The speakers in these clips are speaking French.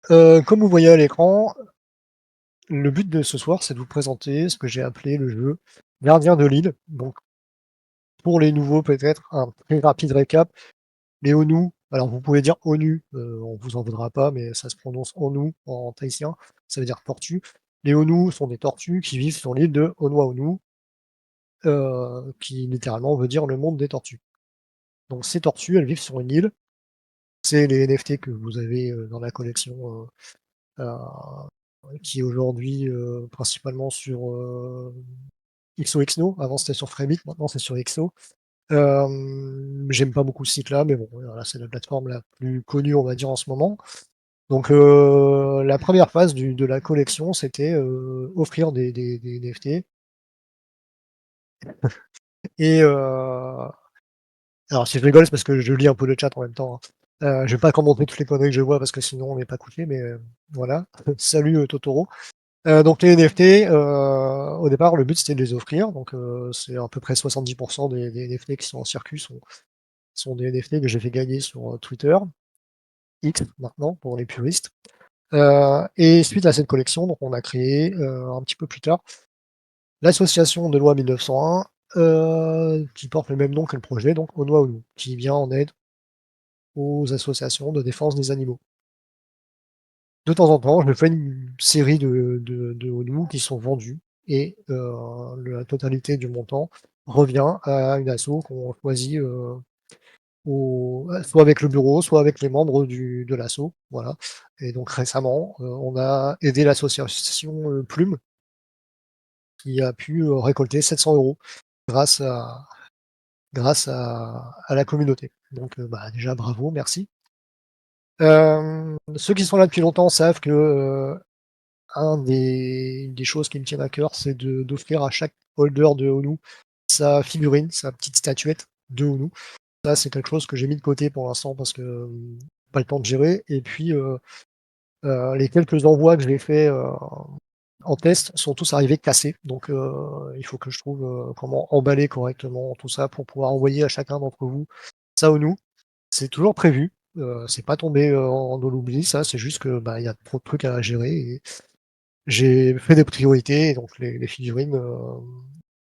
Comme vous voyez à l'écran, le but de ce soir, c'est de vous présenter ce que j'ai appelé le jeu Gardien de l'île. Donc pour les nouveaux, peut-être un très rapide récap. Les Onu, alors vous pouvez dire ONU, on vous en voudra pas, mais ça se prononce ONU en tahitien, ça veut dire tortue. Les Onu sont des tortues qui vivent sur l'île de Onuaonu, qui littéralement veut dire le monde des tortues. Donc ces tortues, elles vivent sur une île. C'est les NFT que vous avez, dans la collection, qui est aujourd'hui, principalement sur, XOXO. Avant, c'était sur Frabit, maintenant c'est sur XO. J'aime pas beaucoup ce site-là, mais bon, voilà, c'est la plateforme la plus connue, on va dire, en ce moment. Donc, la première phase de la collection, c'était, offrir des NFT et alors si je rigole, c'est parce que je lis un peu le chat en même temps, hein. Je vais pas commenter toutes les conneries que je vois parce que sinon on n'est pas couché, mais voilà. Salut, Totoro. Donc les NFT, au départ, le but, c'était de les offrir. Donc, c'est à peu près 70 des NFT qui sont en circuit sont des NFT que j'ai fait gagner sur, Twitter, X maintenant pour les puristes. Et suite à cette collection, donc on a créé, un petit peu plus tard, l'association de loi 1901, qui porte le même nom que le projet, donc Onuaonu, qui vient en aide aux associations de défense des animaux. De temps en temps, je fais une série de Onu qui sont vendus et la totalité du montant revient à une asso qu'on choisit, soit avec le bureau, soit avec les membres de l'asso, voilà. Et donc récemment, on a aidé l'association, Plume, qui a pu, récolter 700 € grâce à grâce à la communauté. Donc, bah, déjà bravo, merci. Ceux qui sont là depuis longtemps savent que, un des choses qui me tiennent à cœur, c'est d'offrir à chaque holder de Onu sa figurine, sa petite statuette de Onu. Ça, c'est quelque chose que j'ai mis de côté pour l'instant parce que, pas le temps de gérer et puis, les quelques envois que j'ai faits, en test sont tous arrivés cassés. Donc, il faut que je trouve, comment emballer correctement tout ça pour pouvoir envoyer à chacun d'entre vous ça Onu. C'est toujours prévu, c'est pas tombé, dans l'oubli ça, c'est juste que, bah, il y a trop de trucs à gérer et j'ai fait des priorités et donc les figurines,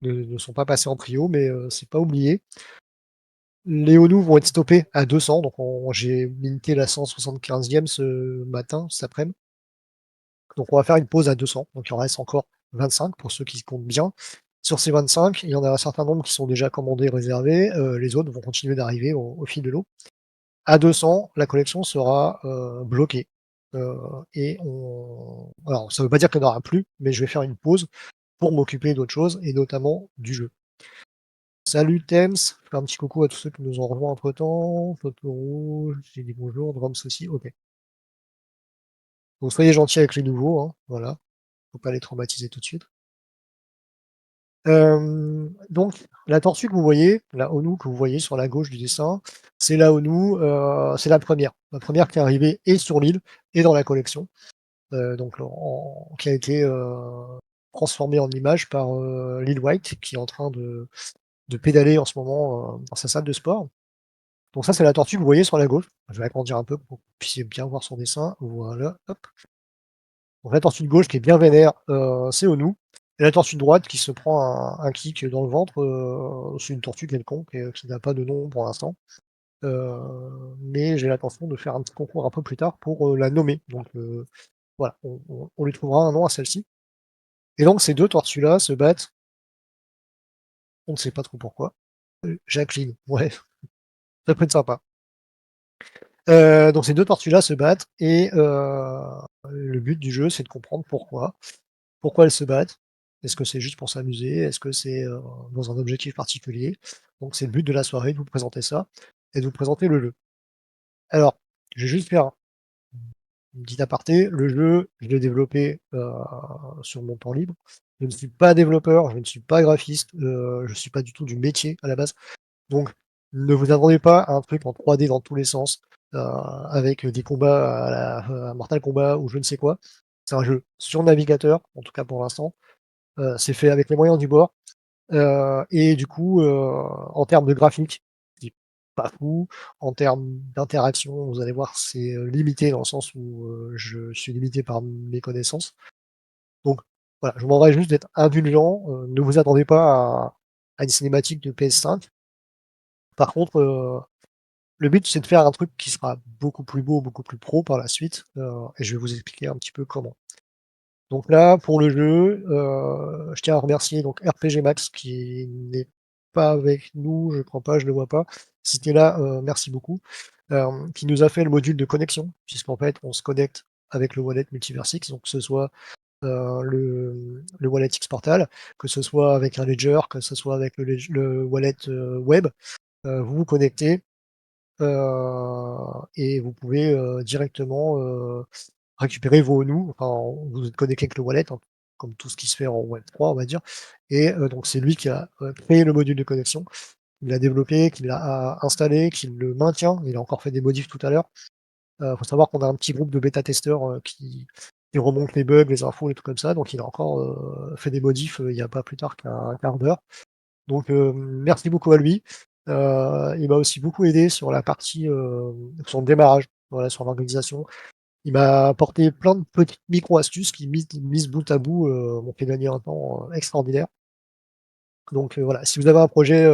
ne sont pas passées en prio, mais, c'est pas oublié. Les Onu vont être stoppés à 200, donc j'ai minté la 175e ce matin, cet après-midi. Donc on va faire une pause à 200, donc il en reste encore 25 pour ceux qui comptent bien. Sur ces 25, il y en a un certain nombre qui sont déjà commandés, réservés, les autres vont continuer d'arriver au fil de l'eau. À 200, la collection sera, bloquée, heu et on alors ça veut pas dire qu'il y en aura plus, mais je vais faire une pause pour m'occuper d'autres choses et notamment du jeu. Salut Thames, je fais un petit coucou à tous ceux qui nous ont rejoints entre-temps. Totoro, j'ai dit bonjour, Drums aussi, OK. Donc soyez gentils avec les nouveaux, hein, voilà, faut pas les traumatiser tout de suite. Donc la tortue que vous voyez, la Onu que vous voyez sur la gauche du dessin, c'est la Onu, c'est la première qui est arrivée et sur l'île et dans la collection, donc qui a été, transformée en image par, Lil White qui est en train de pédaler en ce moment, dans sa salle de sport. Donc ça, c'est la tortue que vous voyez sur la gauche. Je vais agrandir un peu pour que vous puissiez bien voir son dessin. Voilà, hop. Donc la tortue de gauche qui est bien vénère, c'est Onu. Et la tortue de droite qui se prend un kick dans le ventre, c'est une tortue quelconque et qui n'a pas de nom pour l'instant. Mais j'ai l'intention de faire un petit concours un peu plus tard pour, la nommer. Donc, voilà, on lui trouvera un nom à celle-ci. Et donc ces 2 tortues-là se battent, on ne sait pas trop pourquoi. Jacqueline, ouais, ça peut être sympa. Donc ces 2 tortues-là se battent et le but du jeu, c'est de comprendre pourquoi. Pourquoi elles se battent? Est-ce que c'est juste pour s'amuser? Est-ce que c'est, dans un objectif particulier? Donc c'est le but de la soirée, de vous présenter ça et de vous présenter le jeu. Alors, je vais juste faire une petite aparté, le jeu, je l'ai développé, sur mon temps libre. Je ne suis pas développeur, je ne suis pas graphiste, je suis pas du tout du métier à la base. Donc ne vous attendez pas à un truc en 3D dans tous les sens, avec des combats à Mortal Kombat ou je ne sais quoi. C'est un jeu sur navigateur, en tout cas pour l'instant. C'est fait avec les moyens du bord, et du coup, en termes de graphique, pas fou. En termes d'interaction, vous allez voir, c'est, limité dans le sens où, je suis limité par mes connaissances. Donc voilà, je vous demanderais juste d'être indulgent, ne vous attendez pas à une cinématique de PS5. Par contre, le but, c'est de faire un truc qui sera beaucoup plus beau, beaucoup plus pro par la suite, et je vais vous expliquer un petit peu comment. Donc là, pour le jeu, je tiens à remercier donc RPG Max qui n'est pas avec nous, je crois pas, je le vois pas. Si tu es là, merci beaucoup. Qui nous a fait le module de connexion, puisqu'en fait, on se connecte avec le wallet Multiversix, donc que ce soit, le wallet X-Portal, que ce soit avec un ledger, que ce soit avec le wallet, web, vous vous connectez, et vous pouvez, directement, récupérer vos NOU, enfin, vous êtes connecté avec le wallet, hein, comme tout ce qui se fait en Web3, on va dire. Et donc c'est lui qui a créé le module de connexion, il l'a développé, qu'il l'a installé, qu'il le maintient. Il a encore fait des modifs tout à l'heure. Faut savoir qu'on a un petit groupe de bêta-testeurs qui remontent les bugs, les infos, les trucs comme ça. Donc il a encore fait des modifs il n'y a pas plus tard qu'un quart d'heure. Donc merci beaucoup à lui. Il m'a aussi beaucoup aidé sur la partie, sur le démarrage, voilà, sur l'organisation. Il m'a apporté plein de petites micro-astuces qui, mises bout à bout, m'ont fait gagner un temps, extraordinaire. Donc voilà, si vous avez un projet,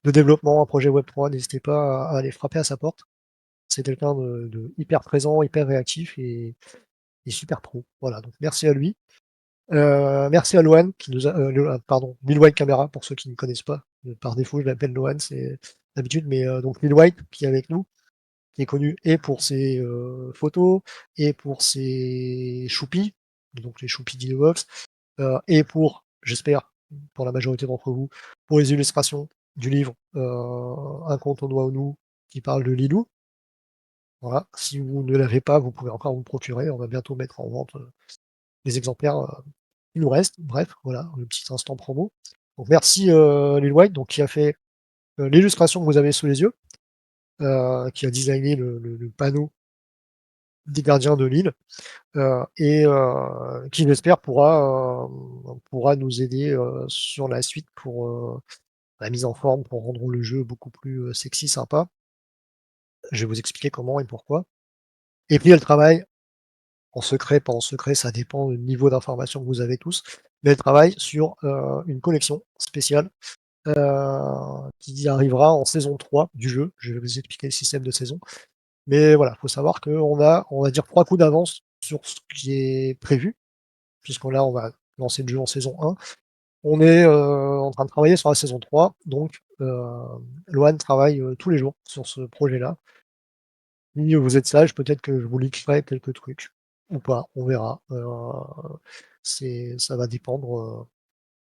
de développement, un projet Web3, n'hésitez pas à aller frapper à sa porte. C'est quelqu'un de hyper présent, hyper réactif et super pro. Voilà, donc merci à lui. Merci à Loan qui nous a pardon, Lil White Camera pour ceux qui ne connaissent pas. Par défaut, je l'appelle Loan, c'est d'habitude, mais donc Lil White qui est avec nous, qui est connu et pour ses, photos et pour ses choupies, donc les choupies d'Inovox, et pour, j'espère, pour la majorité d'entre vous, pour les illustrations du livre, Un conte aux noix au nous qui parle de Lilou. Voilà, si vous ne l'avez pas, vous pouvez encore vous le procurer. On va bientôt mettre en vente, les exemplaires, il nous reste. Bref, voilà, le petit instant promo. Donc merci, Lil White, donc qui a fait, l'illustration que vous avez sous les yeux, qui a designé le panneau des gardiens de l'île, et qui j'espère pourra nous aider, sur la suite pour, la mise en forme, pour rendre le jeu beaucoup plus, sexy, sympa. Je vais vous expliquer comment et pourquoi. Et puis elle travaille en secret, pas en secret, ça dépend du niveau d'information que vous avez tous, mais elle travaille sur, une collection spéciale, heu, qui arrivera en saison 3 du jeu. Je vais vous expliquer le système de saison. Mais voilà, faut savoir qu'on a, on va dire 3 coups d'avance sur ce qui est prévu, puisque là, on va lancer le jeu en saison 1. On est, en train de travailler sur la saison 3, donc Loan travaille, tous les jours sur ce projet-là. Si vous êtes sage, peut-être que je vous leakerai quelques trucs ou pas, on verra. Ça va dépendre,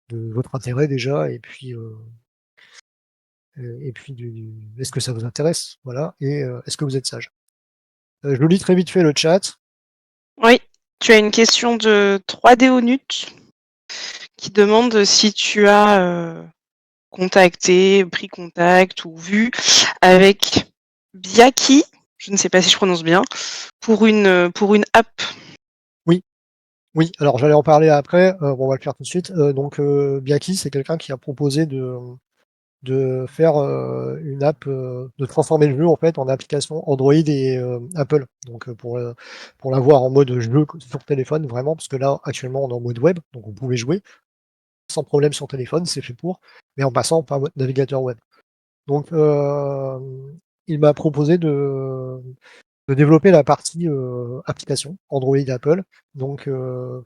de votre intérêt déjà et puis du est-ce que ça vous intéresse? Voilà et est-ce que vous êtes sage? Je lis très vite fait le chat. Oui, tu as une question de 3D Onut qui demande si tu as contacté, pris contact ou vu avec Biaki, je ne sais pas si je prononce bien, pour une app. Oui, oui, alors j'allais en parler après, bon on va le faire tout de suite. Donc Biaki, c'est quelqu'un qui a proposé de faire, une app, de transformer le jeu en fait en application Android et Apple. Donc pour l'avoir en mode jeu sur téléphone vraiment, parce que là actuellement on est en mode web, donc vous pouvez jouer sans problème sur téléphone, c'est fait pour, mais en passant par votre navigateur web. Donc il m'a proposé de développer la partie, application Android Apple. Donc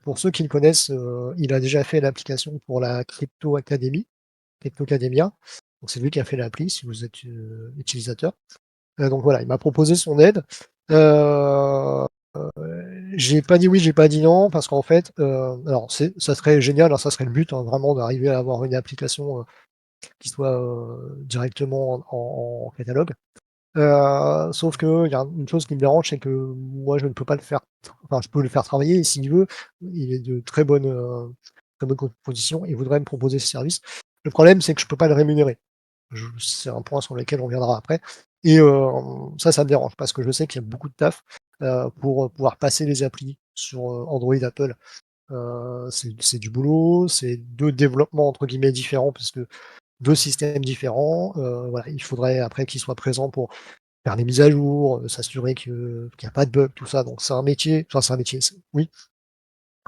pour ceux qui le connaissent, il a déjà fait l'application pour la Crypto Academy, Crypto Academia. Donc c'est lui qui a fait l'appli si vous êtes, utilisateur. Donc voilà, il m'a proposé son aide. Heu, j'ai pas dit oui, j'ai pas dit non parce qu'en fait, alors ça serait génial, hein, ça serait le but, hein, vraiment d'arriver à avoir une application, qui soit, directement en catalogue. Sauf qu'il y a une chose qui me dérange, c'est que moi je ne peux pas le faire, enfin je peux le faire travailler et s'il veut, il est de très bonne position, il voudrait me proposer ce service. Le problème, c'est que je peux pas le rémunérer. C'est un point sur lequel on viendra après et ça me dérange parce que je sais qu'il y a beaucoup de taf, pour, pouvoir passer les applis sur, Android, Apple. C'est du boulot, c'est 2 développements entre guillemets «différents» parce que 2 systèmes différents. Voilà, il faudrait après qu'ils soient présents pour faire des mises à jour, s'assurer qu'il y a pas de bug, tout ça. Donc c'est un métier, enfin c'est un métier, oui,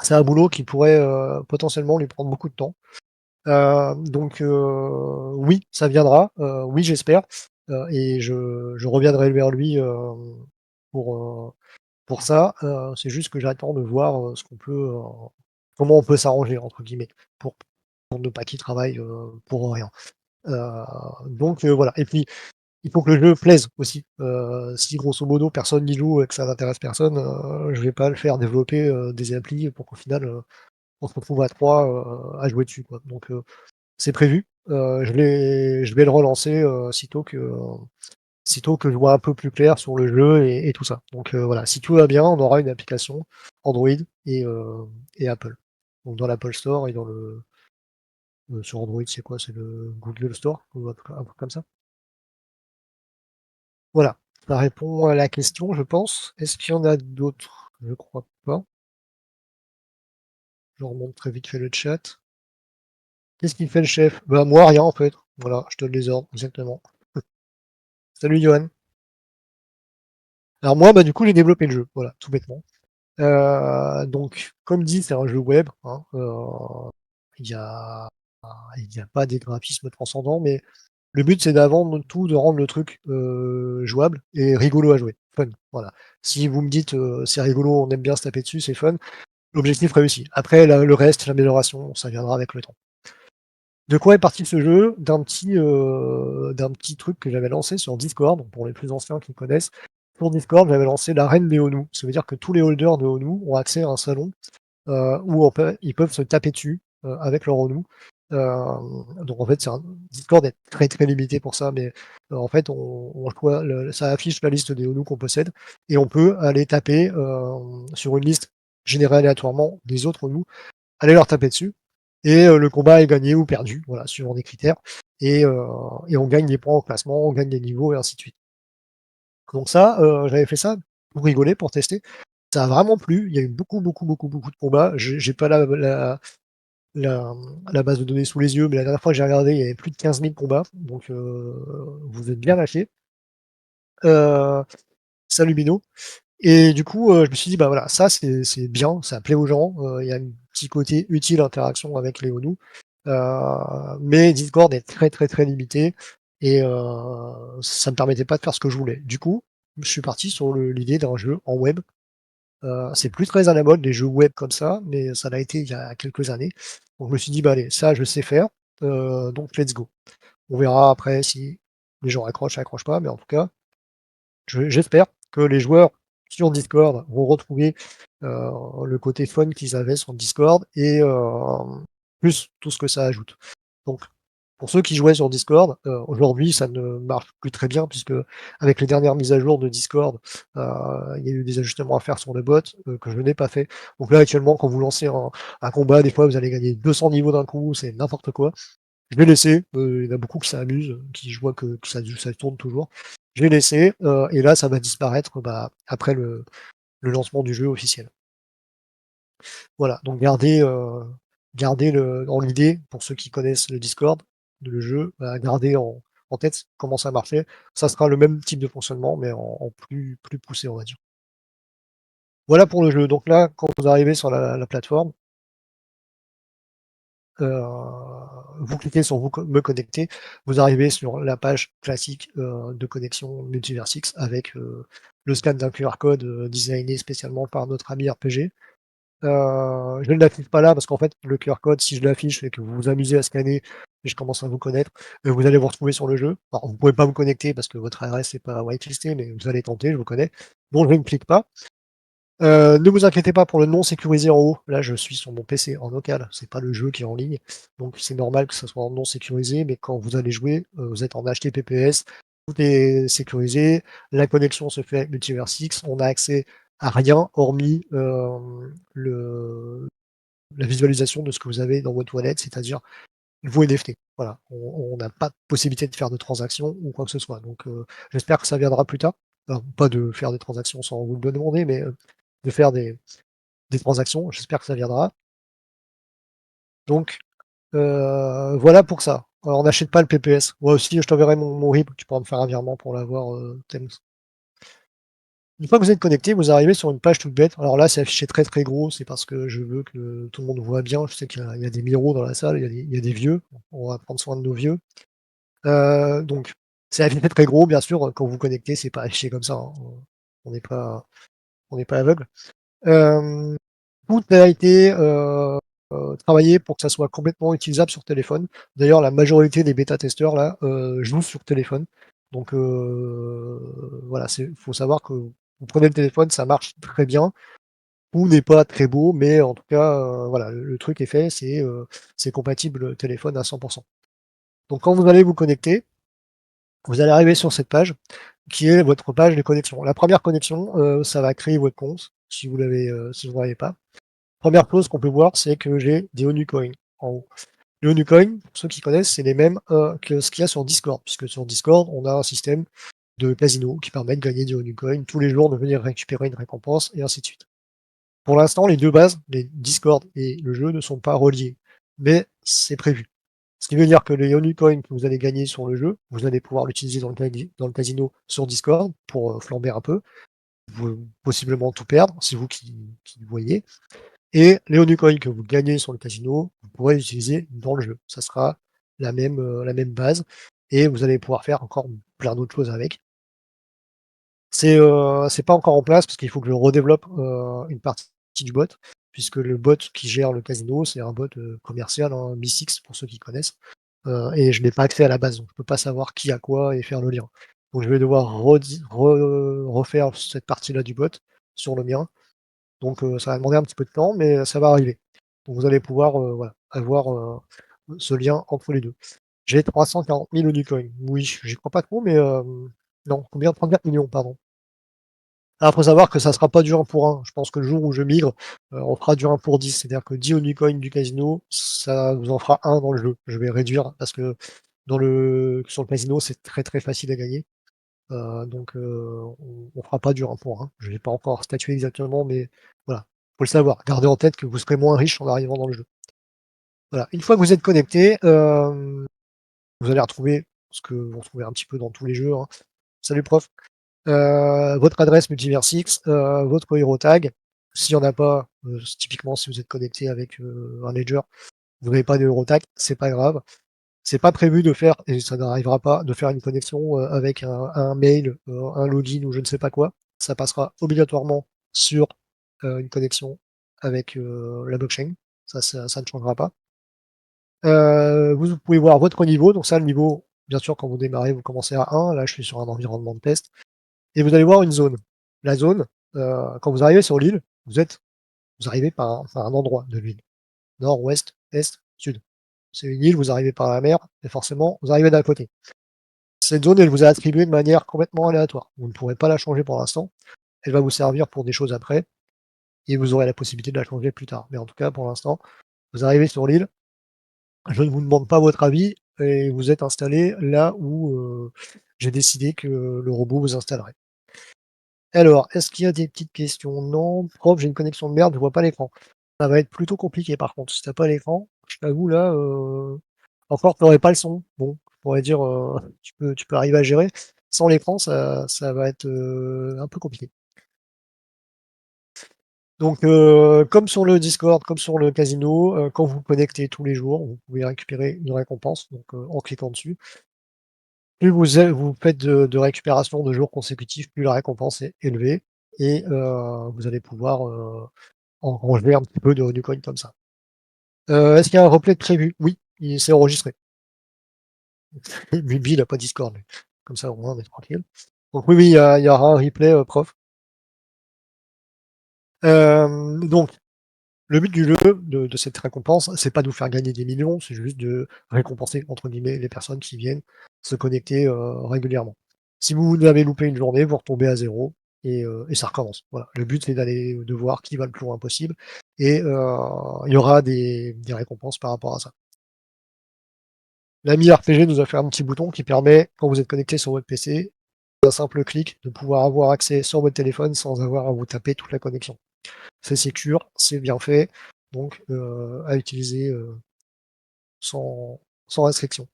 c'est un boulot qui pourrait, potentiellement lui prendre beaucoup de temps. Donc oui, ça viendra, oui j'espère, et je reviendrai vers lui, pour, heu, pour ça. C'est juste que j'attends de voir, ce qu'on peut, comment on peut «s'arranger» entre guillemets pour ne pas qu'il travaille, pour rien. Heu, donc voilà, et puis il faut que le jeu plaise aussi. Si grosso modo personne n'y joue et que ça n'intéresse personne, je vais pas le faire développer, des applis pour qu'au final, on se retrouve à 3, à jouer dessus quoi. Donc c'est prévu. Je vais le relancer, sitôt que je vois un peu plus clair sur le jeu et tout ça. Donc voilà, si tout va bien, on aura une application Android et Apple. Donc dans l'Apple Store et sur Android, c'est quoi? C'est le Google Store ou un truc comme ça? Voilà, ça répond à la question, je pense. Est-ce qu'il y en a d'autres? Je crois pas. Je remonte très vite fait le chat. Qu'est-ce qu'il fait le chef? Bah moi rien en fait. Voilà, je donne les ordres, exactement. Salut Johan. Alors moi, bah du coup, j'ai développé le jeu, voilà, tout bêtement. Donc, comme dit, c'est un jeu web, hein, il y a il y a pas des graphismes transcendants, mais le but c'est de rendre le truc, jouable et rigolo à jouer, fun, voilà. Si vous me dites, c'est rigolo, on aime bien se taper dessus, c'est fun, l'objectif réussi. Après le reste, l'amélioration, ça viendra avec le temps. De quoi est parti ce jeu? D'un petit truc que j'avais lancé sur Discord, donc pour les plus anciens qui connaissent. Sur Discord, j'avais lancé l'arène des Honu. Ça veut dire que tous les holders de Honu ont accès à un salon, où ils peuvent se taper dessus, avec leur Honu. Donc en fait, Discord est très, très limité pour ça, mais en fait, ça affiche la liste des Honu qu'on possède et on peut aller taper, sur une liste générée aléatoirement des autres Honu, aller leur taper dessus et le combat est gagné ou perdu, voilà, suivant des critères et heu et on gagne des points au classement, on gagne des niveaux et ainsi de suite. Donc ça, j'avais fait ça pour rigoler, pour tester. Ça a vraiment plu, il y a eu beaucoup, beaucoup, beaucoup, beaucoup de combats. J'ai pas la base de données sous les yeux, mais la dernière fois que j'ai regardé, il y avait plus de 15 000 combats, donc vous êtes bien lâchés. Heu, Salut Bino. Et du coup, je me suis dit: «Bah, voilà, ça c'est bien, ça plaît aux gens», il y a un petit côté utile, interaction avec les Honu, mais Discord est très, très, très limité et ça me permettait pas de faire ce que je voulais. Du coup, je suis parti sur l'idée d'un jeu en web. C'est plus très à la mode les jeux web comme ça, mais ça l'a été il y a quelques années. Donc je me suis dit: «Bah, allez, ça je sais faire, donc let's go». On verra après si les gens accrochent, accrochent pas, mais en tout cas, j'espère que les joueurs sur Discord vont retrouver, le côté fun qu'ils avaient sur Discord et plus tout ce que ça ajoute. Donc pour ceux qui jouaient sur Discord, aujourd'hui ça ne marche plus très bien puisque avec les dernières mises à jour de Discord, il y a eu des ajustements à faire sur le bot, que je n'ai pas fait. Donc là actuellement quand vous lancez un combat, des fois vous allez gagner 200 niveaux d'un coup, c'est n'importe quoi. Je vais laisser, il y en a beaucoup qui s'amusent, qui je vois que ça tourne toujours. Je vais laisser, et là ça va disparaître, bah, après le lancement du jeu officiel. Voilà, donc gardez dans l'idée, pour ceux qui connaissent le Discord, le jeu, bah, gardez en tête comment ça marchait. Ça sera le même type de fonctionnement, mais en plus poussé, on va dire. Voilà pour le jeu. Donc là, quand vous arrivez sur la plateforme, heu, vous cliquez sur me connecter, vous arrivez sur la page classique, de connexion Multiversix avec, le scan d'un QR code, designé spécialement par notre ami RPG. Je ne l'affiche pas là parce qu'en fait, le QR code, si je l'affiche et que vous vous amusez à scanner et je commence à vous connaître, vous allez vous retrouver sur le jeu. Alors, vous pouvez pas vous connecter parce que votre adresse n'est pas whitelistée, mais vous allez tenter, je vous connais. Donc je ne clique pas. Ne vous inquiétez pas pour le non sécurisé en haut. Là, je suis sur mon PC en local, c'est pas le jeu qui est en ligne. Donc c'est normal que ça soit en non sécurisé, mais quand vous allez jouer, vous êtes en HTTPS, tout est sécurisé, la connexion se fait avec Multiversix, on a accès à rien hormis, le la visualisation de ce que vous avez dans votre wallet, c'est-à-dire vos NFT. Voilà, on n'a pas de possibilité de faire de transactions ou quoi que ce soit. Donc j'espère que ça viendra plus tard. Alors, pas de faire des transactions sans vous le demander, mais de faire des transactions. J'espère que ça viendra. Donc voilà pour ça. Alors, on n'achète pas le PPS. Moi aussi, je t'enverrai mon RIB, tu pourras me faire un virement pour l'avoir, Thames. Une fois que vous êtes connecté, vous arrivez sur une page toute bête. Alors là, c'est affiché très très gros, c'est parce que je veux que tout le monde voit bien. Je sais qu'il y a des miros dans la salle, il y a des vieux. On va prendre soin de nos vieux. Donc, c'est affiché très gros, bien sûr. Quand vous vous connectez, c'est pas affiché comme ça, hein. On n'est pas, on n'est pas aveugle. Euh, Tout a été travaillé pour que ça soit complètement utilisable sur téléphone. D'ailleurs, la majorité des bêta-testeurs là jouent sur téléphone. Donc voilà, il faut savoir que vous prenez le téléphone, ça marche très bien. Tout n'est pas très beau, mais en tout cas, voilà, le truc est fait, c'est compatible téléphone à 100%. Donc quand vous allez vous connecter, vous allez arriver sur cette page qui est votre page de connexion. La première connexion, ça va créer votre compte si vous ne l'avez pas. Première chose qu'on peut voir, c'est que j'ai des ONU Coins en haut. Les ONU Coins, pour ceux qui connaissent, c'est les mêmes que ce qu'il y a sur Discord, puisque sur Discord, on a un système de casino qui permet de gagner des ONU Coins tous les jours, de venir récupérer une récompense, et ainsi de suite. Pour l'instant, les deux bases, les Discord et le jeu, ne sont pas reliés, mais c'est prévu. Ce qui veut dire que les ONU Coins que vous allez gagner sur le jeu, vous allez pouvoir l'utiliser dans le casino sur Discord pour flamber un peu, vous, possiblement tout perdre, c'est vous qui voyez. Et les ONU Coins que vous gagnez sur le casino, vous pourrez les utiliser dans le jeu. Ça sera la même base et vous allez pouvoir faire encore plein d'autres choses avec. C'est pas encore en place parce qu'il faut que je redéveloppe une partie du bot, puisque le bot qui gère le casino, c'est un bot commercial, hein, B6 pour ceux qui connaissent, et je n'ai pas accès à la base, donc je peux pas savoir qui a quoi et faire le lien. Donc je vais devoir refaire cette partie-là du bot sur le mien. Donc ça va demander un petit peu de temps, mais ça va arriver. Donc vous allez pouvoir voilà, avoir ce lien entre les deux. J'ai 340 000 Unicoins. Oui, j'y crois pas trop, mais non, combien? 34 millions, pardon. Alors, faut savoir que ça sera pas du 1 pour 1. Je pense que le jour où je migre, on fera du 1 pour 10. C'est-à-dire que 10 Unicoins du casino, ça vous en fera un dans le jeu. Je vais réduire parce que sur le casino, c'est très très facile à gagner. Donc on fera pas du 1 pour 1. Je vais pas encore statuer exactement, mais voilà, faut le savoir. Gardez en tête que vous serez moins riche en arrivant dans le jeu. Voilà. Une fois que vous êtes connecté, vous allez retrouver ce que vous retrouvez un petit peu dans tous les jeux, hein. Salut prof. Votre adresse Multiversix, votre hero tag. S'il n'y en a pas, typiquement si vous êtes connecté avec un ledger, vous n'avez pas de hero tag, c'est pas grave. C'est pas prévu de faire, et ça n'arrivera pas, de faire une connexion avec un mail, un login ou je ne sais pas quoi. Ça passera obligatoirement sur une connexion avec la blockchain. Ça ne changera pas. Vous pouvez voir votre niveau. Donc ça, le niveau, bien sûr, quand vous démarrez, vous commencez à 1. Là, je suis sur un environnement de test. Et vous allez voir une zone. La zone, quand vous arrivez sur l'île, vous arrivez par un endroit de l'île. Nord, ouest, est, sud. C'est une île, vous arrivez par la mer, et forcément, vous arrivez d'un côté. Cette zone, elle vous est attribuée de manière complètement aléatoire. Vous ne pourrez pas la changer pour l'instant. Elle va vous servir pour des choses après, et vous aurez la possibilité de la changer plus tard. Mais en tout cas, pour l'instant, vous arrivez sur l'île, je ne vous demande pas votre avis, et vous êtes installé là où j'ai décidé que le robot vous installerait. Alors, est-ce qu'il y a des petites questions? Non. Prof, j'ai une connexion de merde, je vois pas l'écran. Ça va être plutôt compliqué par contre. Si t'as pas l'écran, je t'avoue là, encore tu n'aurais pas le son. Bon, je pourrais dire, tu peux arriver à gérer. Sans l'écran, ça va être un peu compliqué. Donc, comme sur le Discord, comme sur le casino, quand vous vous connectez tous les jours, vous pouvez récupérer une récompense, donc en cliquant dessus. Plus vous faites de récupération de jours consécutifs, plus la récompense est élevée et vous allez pouvoir engranger un petit peu de coin comme ça. Est-ce qu'il y a un replay de prévu? Oui, il s'est enregistré. Bibi, il n'a pas Discord, lui. Comme ça, au moins, on est tranquille. Donc oui, il y aura un replay, prof. Donc, le but du jeu, de cette récompense, c'est pas de vous faire gagner des millions, c'est juste de récompenser, entre guillemets, les personnes qui viennent se connecter régulièrement. Si vous avez loupé une journée, vous retombez à zéro et ça recommence. Voilà. Le but, c'est de voir qui va le plus loin possible et il y aura des récompenses par rapport à ça. L'ami RPG nous a fait un petit bouton qui permet, quand vous êtes connecté sur votre PC, d'un simple clic, de pouvoir avoir accès sur votre téléphone sans avoir à vous taper toute la connexion. C'est sécure, c'est bien fait, donc à utiliser sans restriction.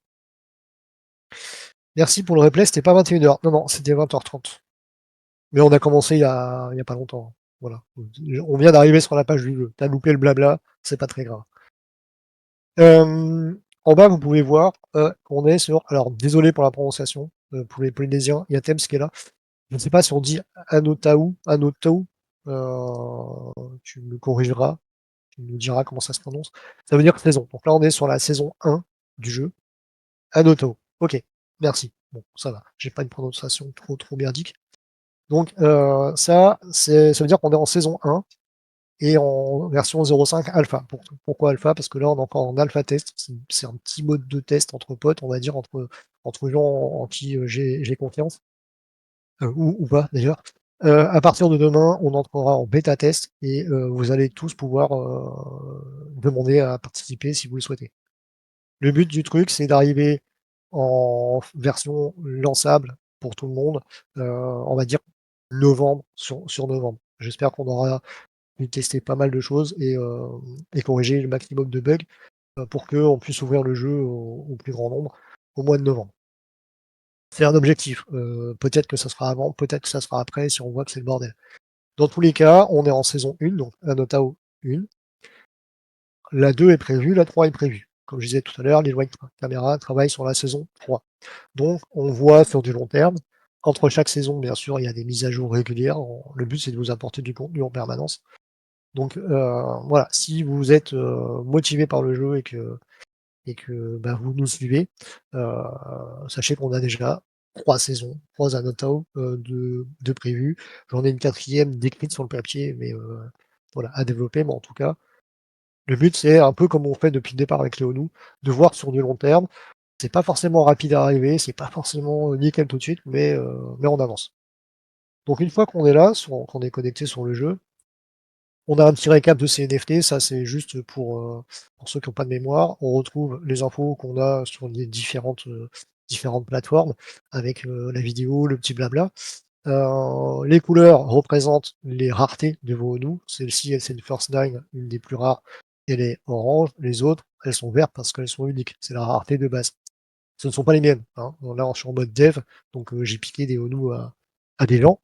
Merci pour le replay, c'était pas 21h. Non, non, c'était 20h30. Mais on a commencé il y a pas longtemps. Voilà. On vient d'arriver sur la page du jeu. T'as loupé le blabla, c'est pas très grave. En bas, vous pouvez voir qu'on est sur. Alors, désolé pour la prononciation, pour les Polynésiens, il y a Thames qui est là. Je ne sais pas si on dit Anotaou, Anotaou. Tu me corrigeras, tu nous diras comment ça se prononce. Ça veut dire saison. Donc là, on est sur la saison 1 du jeu. Anotaou. Ok, merci. Bon, ça va. J'ai pas une prononciation trop merdique. Donc ça veut dire qu'on est en saison 1 et en version 0.5 alpha. Pourquoi alpha? Parce que là, on est encore en alpha test. C'est un petit mode de test entre potes, on va dire, entre gens en qui j'ai confiance, ou pas d'ailleurs. À partir de demain, on entrera en bêta test et vous allez tous pouvoir demander à participer si vous le souhaitez. Le but du truc, c'est d'arriver en version lançable pour tout le monde, on va dire novembre sur novembre. J'espère qu'on aura pu tester pas mal de choses et corriger le maximum de bugs pour qu'on puisse ouvrir le jeu au plus grand nombre au mois de novembre. C'est un objectif. Peut-être que ça sera avant, peut-être que ça sera après si on voit que c'est le bordel. Dans tous les cas, on est en saison 1, donc Anotao 1. La 2 est prévue, la 3 est prévue. Comme je disais tout à l'heure, les White Camera travaillent sur la saison 3. Donc, on voit sur du long terme. Entre chaque saison, bien sûr, il y a des mises à jour régulières. Le but, c'est de vous apporter du contenu en permanence. Donc, voilà, si vous êtes motivé par le jeu et que bah, vous nous suivez, sachez qu'on a déjà 3 saisons, 3 Anotao de prévues. J'en ai une quatrième décrite sur le papier, mais voilà, à développer. Mais en tout cas, le but, c'est un peu comme on fait depuis le départ avec Léonou, de voir sur du long terme. C'est pas forcément rapide à arriver, c'est pas forcément nickel tout de suite, mais on avance. Donc une fois qu'on est là, qu'on est connecté sur le jeu, on a un petit récap de ces NFT, ça c'est juste pour ceux qui n'ont pas de mémoire. On retrouve les infos qu'on a sur les différentes plateformes, avec la vidéo, le petit blabla. Les couleurs représentent les raretés de vos ONU. Celle-ci, c'est une First Nine, une des plus rares. Elle est orange. Les autres, elles sont vertes parce qu'elles sont uniques. C'est la rareté de base. Ce ne sont pas les miennes, hein. Là, je suis en mode dev, donc j'ai piqué des ONU à des gens.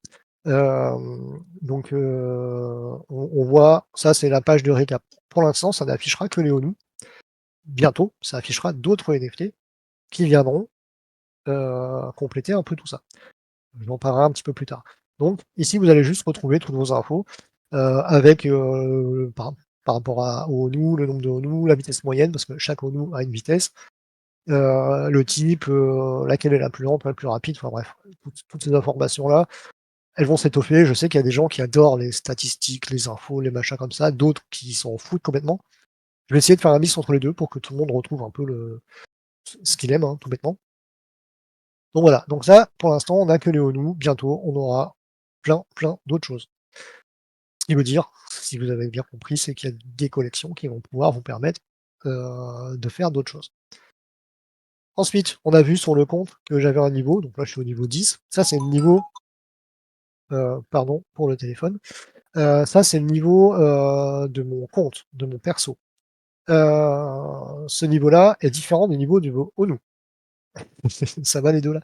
Donc, on voit, ça, c'est la page de récap. Pour l'instant, ça n'affichera que les ONU. Bientôt, ça affichera d'autres NFT qui viendront compléter un peu tout ça. J'en parlerai un petit peu plus tard. Donc, ici, vous allez juste retrouver toutes vos infos avec par rapport au ONU, le nombre de ONU, la vitesse moyenne, parce que chaque ONU a une vitesse, le type, laquelle est la plus lente, la plus rapide, enfin bref, toutes ces informations-là, elles vont s'étoffer. Je sais qu'il y a des gens qui adorent les statistiques, les infos, les machins comme ça, d'autres qui s'en foutent complètement. Je vais essayer de faire un mix entre les deux pour que tout le monde retrouve un peu ce qu'il aime, hein, tout bêtement. Donc voilà, donc ça, pour l'instant, on n'a que les ONU. Bientôt, on aura plein d'autres choses. Ce qui veut dire, si vous avez bien compris, c'est qu'il y a des collections qui vont pouvoir vous permettre de faire d'autres choses. Ensuite, on a vu sur le compte que j'avais un niveau, donc là je suis au niveau 10. Ça, c'est le niveau, pardon pour le téléphone. Ça, c'est le niveau de mon compte, de mon perso. Ce niveau-là est différent du niveau du ONU. Ça va les deux là.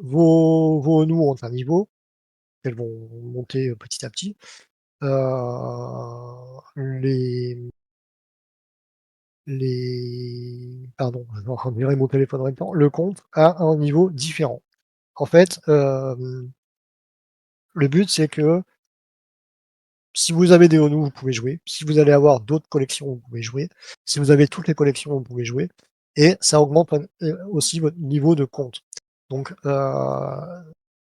Vos ONU ont un niveau, elles vont monter petit à petit. Les pardon, je vais en train de virer mon téléphone en même temps. Le compte a un niveau différent. En fait, le but, c'est que si vous avez des ONU, vous pouvez jouer. Si vous allez avoir d'autres collections, vous pouvez jouer. Si vous avez toutes les collections, vous pouvez jouer. Et ça augmente aussi votre niveau de compte. Donc,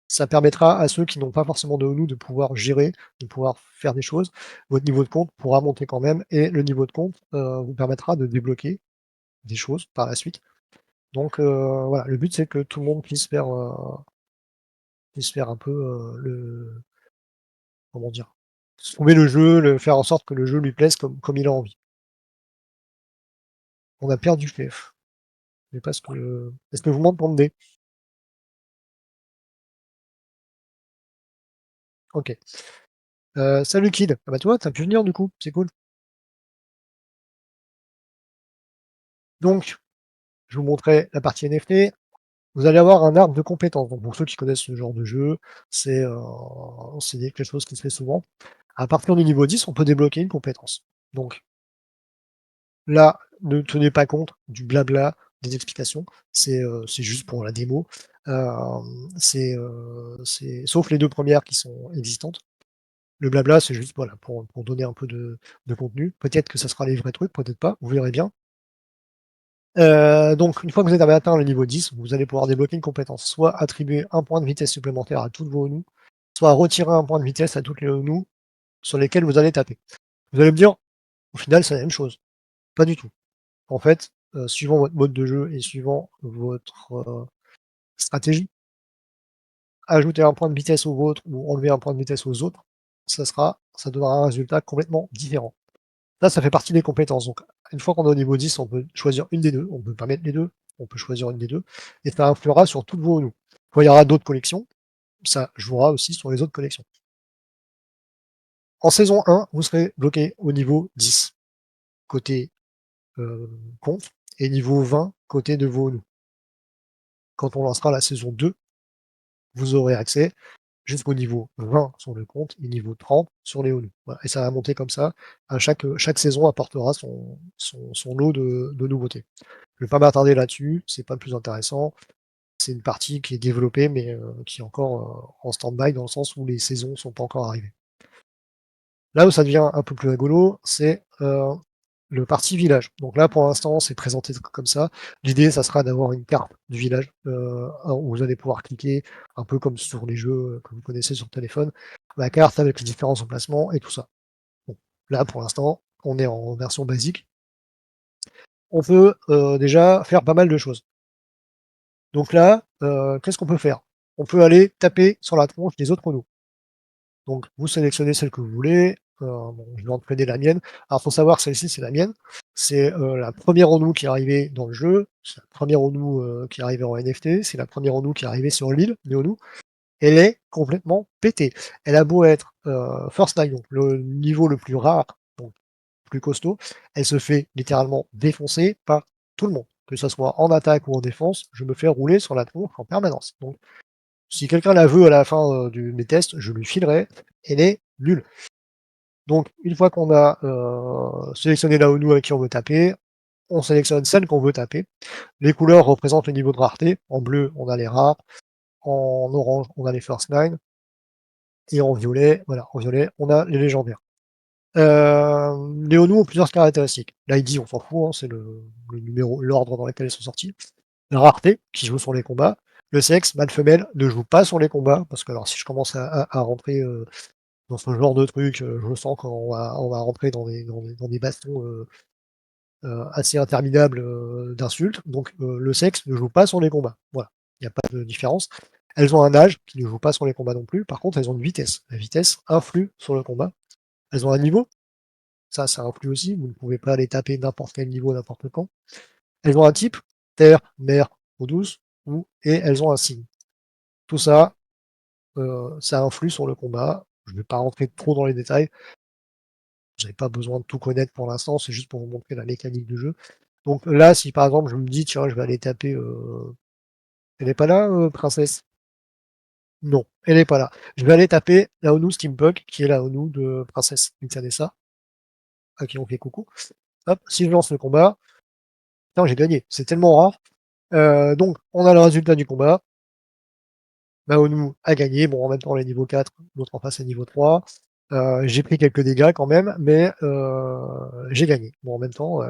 ça permettra à ceux qui n'ont pas forcément de ONU de pouvoir gérer, de pouvoir faire des choses. Votre niveau de compte pourra monter quand même. Et le niveau de compte vous permettra de débloquer des choses par la suite. Donc, voilà, le but, c'est que tout le monde puisse faire un peu comment dire, trouver le jeu, faire en sorte que le jeu lui plaise comme il a envie. On a perdu FF. Je sais pas ce que. Est-ce que vous m'entendez? Ok. Salut Kid. Ah bah toi, t'as pu venir du coup, c'est cool. Donc, je vous montrais la partie NFT. Vous allez avoir un arbre de compétences. Donc pour ceux qui connaissent ce genre de jeu, c'est quelque chose qui se fait souvent. À partir du niveau 10, on peut débloquer une compétence. Donc là, ne tenez pas compte du blabla, des explications. C'est juste pour la démo. Sauf les 2 premières qui sont existantes. Le blabla, c'est juste voilà, pour donner un peu de contenu. Peut-être que ça sera les vrais trucs, peut-être pas, vous verrez bien. Donc une fois que vous avez atteint le niveau 10, vous allez pouvoir débloquer une compétence. Soit attribuer un point de vitesse supplémentaire à toutes vos ONU, soit retirer un point de vitesse à toutes les ONU sur lesquelles vous allez taper. Vous allez me dire, au final, c'est la même chose. Pas du tout. En fait, suivant votre mode de jeu et suivant votre stratégie, ajouter un point de vitesse aux vôtres ou enlever un point de vitesse aux autres, ça donnera un résultat complètement différent. Ça fait partie des compétences. Donc, une fois qu'on est au niveau 10, on peut choisir une des deux. On peut pas mettre les deux. On peut choisir une des deux. Et ça influera sur toutes vos ONU. Quand il y aura d'autres collections, ça jouera aussi sur les autres collections. En saison 1, vous serez bloqué au niveau 10, côté compte, et niveau 20, côté de vos ONU. Quand on lancera la saison 2, vous aurez accès jusqu'au niveau 20 sur le compte et niveau 30 sur les ONU. Voilà. Et ça va monter comme ça. Chaque saison apportera son lot de nouveautés. Je ne vais pas m'attarder là-dessus, c'est pas le plus intéressant. C'est une partie qui est développée, mais qui est encore en stand-by dans le sens où les saisons sont pas encore arrivées. Là où ça devient un peu plus rigolo, c'est le parti village. Donc là, pour l'instant, c'est présenté comme ça. L'idée, ça sera d'avoir une carte du village où vous allez pouvoir cliquer, un peu comme sur les jeux que vous connaissez sur le téléphone, la carte avec les différents emplacements et tout ça. Bon, là, pour l'instant, on est en version basique. On peut déjà faire pas mal de choses. Donc là, qu'est-ce qu'on peut faire? On peut aller taper sur la tronche des autres nous. Donc vous sélectionnez celle que vous voulez. Bon, je vais en prendre la mienne. Alors faut savoir, celle-ci, c'est la mienne. C'est la première ONU qui est arrivée dans le jeu. C'est la première ONU qui est arrivée en NFT. C'est la première ONU qui est arrivée sur l'île de ONU. Elle est complètement pétée. Elle a beau être First Night, donc le niveau le plus rare, donc plus costaud, elle se fait littéralement défoncer par tout le monde. Que ce soit en attaque ou en défense, je me fais rouler sur la tronche en permanence. Donc, si quelqu'un la veut à la fin de mes tests, je lui filerai. Elle est nulle. Donc, une fois qu'on a sélectionné la ONU avec qui on veut taper, on sélectionne celle qu'on veut taper. Les couleurs représentent le niveau de rareté. En bleu, on a les rares. En orange, on a les first nine. Et en violet, voilà, en violet, on a les légendaires. Les ONU ont plusieurs caractéristiques. L'ID, on s'en fout, hein, c'est le numéro, l'ordre dans lequel elles sont sorties. La rareté, qui joue sur les combats. Le sexe, mâle-femelle, ne joue pas sur les combats, parce que alors si je commence à rentrer dans ce genre de truc, je sens qu'on va rentrer dans des bastons assez interminables d'insultes. Donc le sexe ne joue pas sur les combats. Voilà, il n'y a pas de différence. Elles ont un âge qui ne joue pas sur les combats non plus. Par contre, elles ont une vitesse. La vitesse influe sur le combat. Elles ont un niveau. Ça influe aussi. Vous ne pouvez pas aller taper n'importe quel niveau, n'importe quand. Elles ont un type, terre, mer, eau douce, et elles ont un signe. Tout ça, ça influe sur le combat. Je ne vais pas rentrer trop dans les détails. Vous n'avez pas besoin de tout connaître pour l'instant, c'est juste pour vous montrer la mécanique du jeu. Donc là, si par exemple je me dis, tiens, je vais aller taper. Elle n'est pas là, princesse? Non, elle n'est pas là. Je vais aller taper la ONU Steampunk, qui est la ONU de princesse Nitsanessa, à qui on fait coucou. Hop, si je lance le combat, putain, j'ai gagné. C'est tellement rare. Donc, on a le résultat du combat. Maonu a gagné. Bon, en même temps, elle est niveau 4, l'autre en face est niveau 3. J'ai pris quelques dégâts quand même, mais j'ai gagné. Bon, en même temps,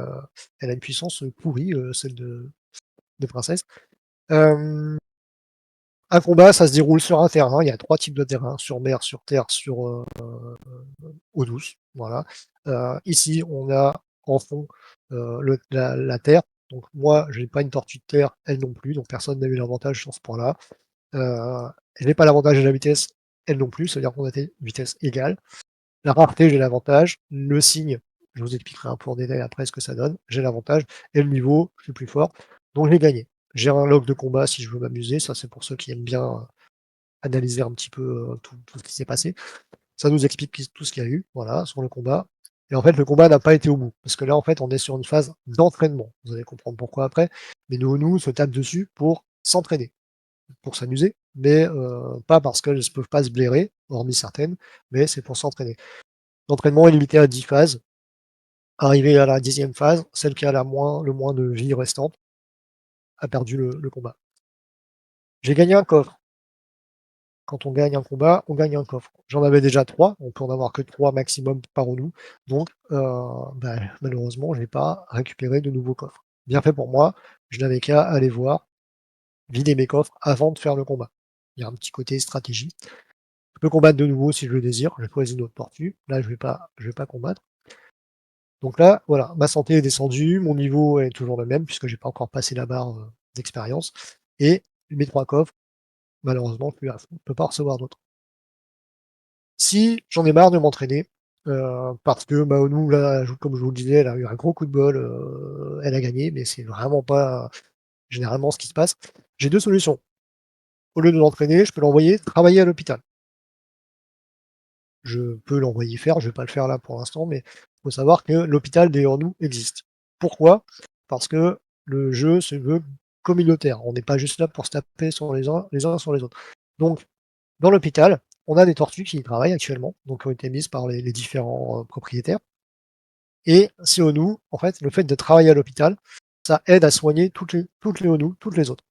elle a une puissance pourrie, celle de princesse. Un combat, ça se déroule sur un terrain. Il y a 3 types de terrains, sur mer, sur terre, sur eau douce. Voilà. Ici, on a en fond la terre. Donc moi, je n'ai pas une tortue de terre, elle non plus, donc personne n'a eu l'avantage sur ce point-là. Je n'ai pas l'avantage de la vitesse, elle non plus, c'est-à-dire qu'on a une vitesse égale. La rareté, j'ai l'avantage. Le signe, je vous expliquerai un peu en détail après ce que ça donne. J'ai l'avantage. Et le niveau, je suis plus fort. Donc j'ai gagné. J'ai un log de combat si je veux m'amuser. Ça, c'est pour ceux qui aiment bien analyser un petit peu tout ce qui s'est passé. Ça nous explique tout ce qu'il y a eu, voilà, sur le combat. Et en fait, le combat n'a pas été au bout. Parce que là, en fait, on est sur une phase d'entraînement. Vous allez comprendre pourquoi après. Mais nos Onu se tapent dessus pour s'entraîner, pour s'amuser, mais pas parce qu'elles ne peuvent pas se blairer, hormis certaines, mais c'est pour s'entraîner. L'entraînement est limité à 10 phases. Arrivé à la 10e phase, celle qui a le moins de vie restante a perdu le combat. J'ai gagné un coffre. Quand on gagne un combat, on gagne un coffre. J'en avais déjà 3, on peut en avoir que 3 maximum par Onu, donc bah, malheureusement, je n'ai pas récupéré de nouveaux coffres. Bien fait pour moi, je n'avais qu'à aller voir, vider mes coffres avant de faire le combat. Il y a un petit côté stratégie. Je peux combattre de nouveau si je le désire, je choisis une autre tortue. Là, je vais pas combattre. Donc là, voilà, ma santé est descendue, mon niveau est toujours le même puisque j'ai pas encore passé la barre d'expérience. Et mes 3 coffres, malheureusement, je ne peux pas en recevoir d'autres. Si j'en ai marre de m'entraîner, parce que Mahonou, là, comme je vous le disais, elle a eu un gros coup de bol, elle a gagné, mais c'est vraiment pas généralement ce qui se passe. J'ai 2 solutions. Au lieu de l'entraîner, je peux l'envoyer travailler à l'hôpital. Je peux l'envoyer faire, je vais pas le faire là pour l'instant, mais il faut savoir que l'hôpital des Hornous existe. Pourquoi? Parce que le jeu se veut communautaire. On n'est pas juste là pour se taper sur les uns sur les autres. Donc, dans l'hôpital, on a des tortues qui y travaillent actuellement, donc qui ont été mises par les différents propriétaires. Et ces Honus, en fait, le fait de travailler à l'hôpital, ça aide à soigner toutes les Honus, toutes les autres.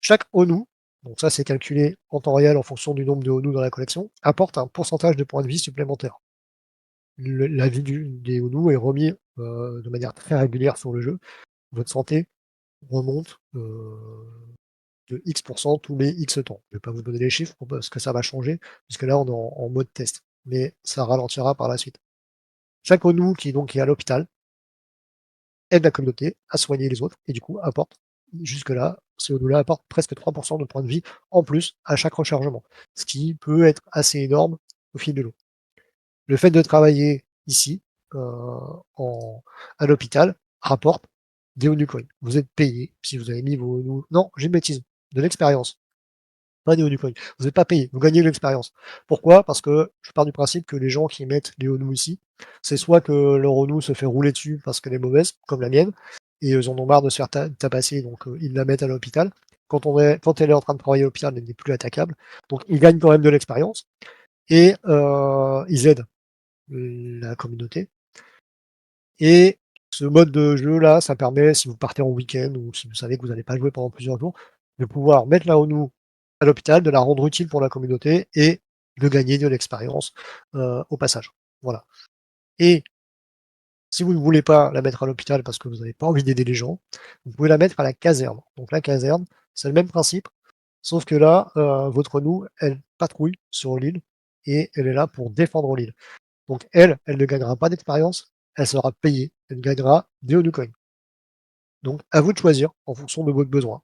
Chaque Honu, donc ça c'est calculé en temps réel en fonction du nombre de Honus dans la collection, apporte un pourcentage de points de vie supplémentaires. La vie des Honus est remis de manière très régulière sur le jeu. Votre santé remonte de X% tous les X temps. Je ne vais pas vous donner les chiffres parce que ça va changer, puisque là on est en mode test, mais ça ralentira par la suite. Chaque ONU qui donc est à l'hôpital aide la communauté à soigner les autres et du coup apporte, jusque-là, ces ONU-là apportent presque 3% de points de vie en plus à chaque rechargement, ce qui peut être assez énorme au fil de l'eau. Le fait de travailler ici, en, à l'hôpital, rapporte des ONU coins. Vous êtes payé si vous avez mis vos ONU. Non, j'ai une bêtise, de l'expérience. Pas des ONU coins. Vous n'êtes pas payé, vous gagnez de l'expérience. Pourquoi? Parce que je pars du principe que les gens qui mettent les ONU ici, c'est soit que leur ONU se fait rouler dessus parce qu'elle est mauvaise, comme la mienne, et ils en ont marre de se faire tapasser, donc ils la mettent à l'hôpital. Quand elle est en train de travailler à l'hôpital, elle n'est plus attaquable. Donc ils gagnent quand même de l'expérience et ils aident la communauté. Et ce mode de jeu là, ça permet, si vous partez en week-end ou si vous savez que vous n'allez pas jouer pendant plusieurs jours, de pouvoir mettre la ONU à l'hôpital, de la rendre utile pour la communauté et de gagner de l'expérience au passage. Voilà. Et si vous ne voulez pas la mettre à l'hôpital parce que vous n'avez pas envie d'aider les gens, vous pouvez la mettre à la caserne. Donc la caserne, c'est le même principe, sauf que là, votre ONU, elle patrouille sur l'île et elle est là pour défendre l'île. Donc elle ne gagnera pas d'expérience, elle sera payée, elle gagnera des ONU coins. Donc à vous de choisir en fonction de votre besoin.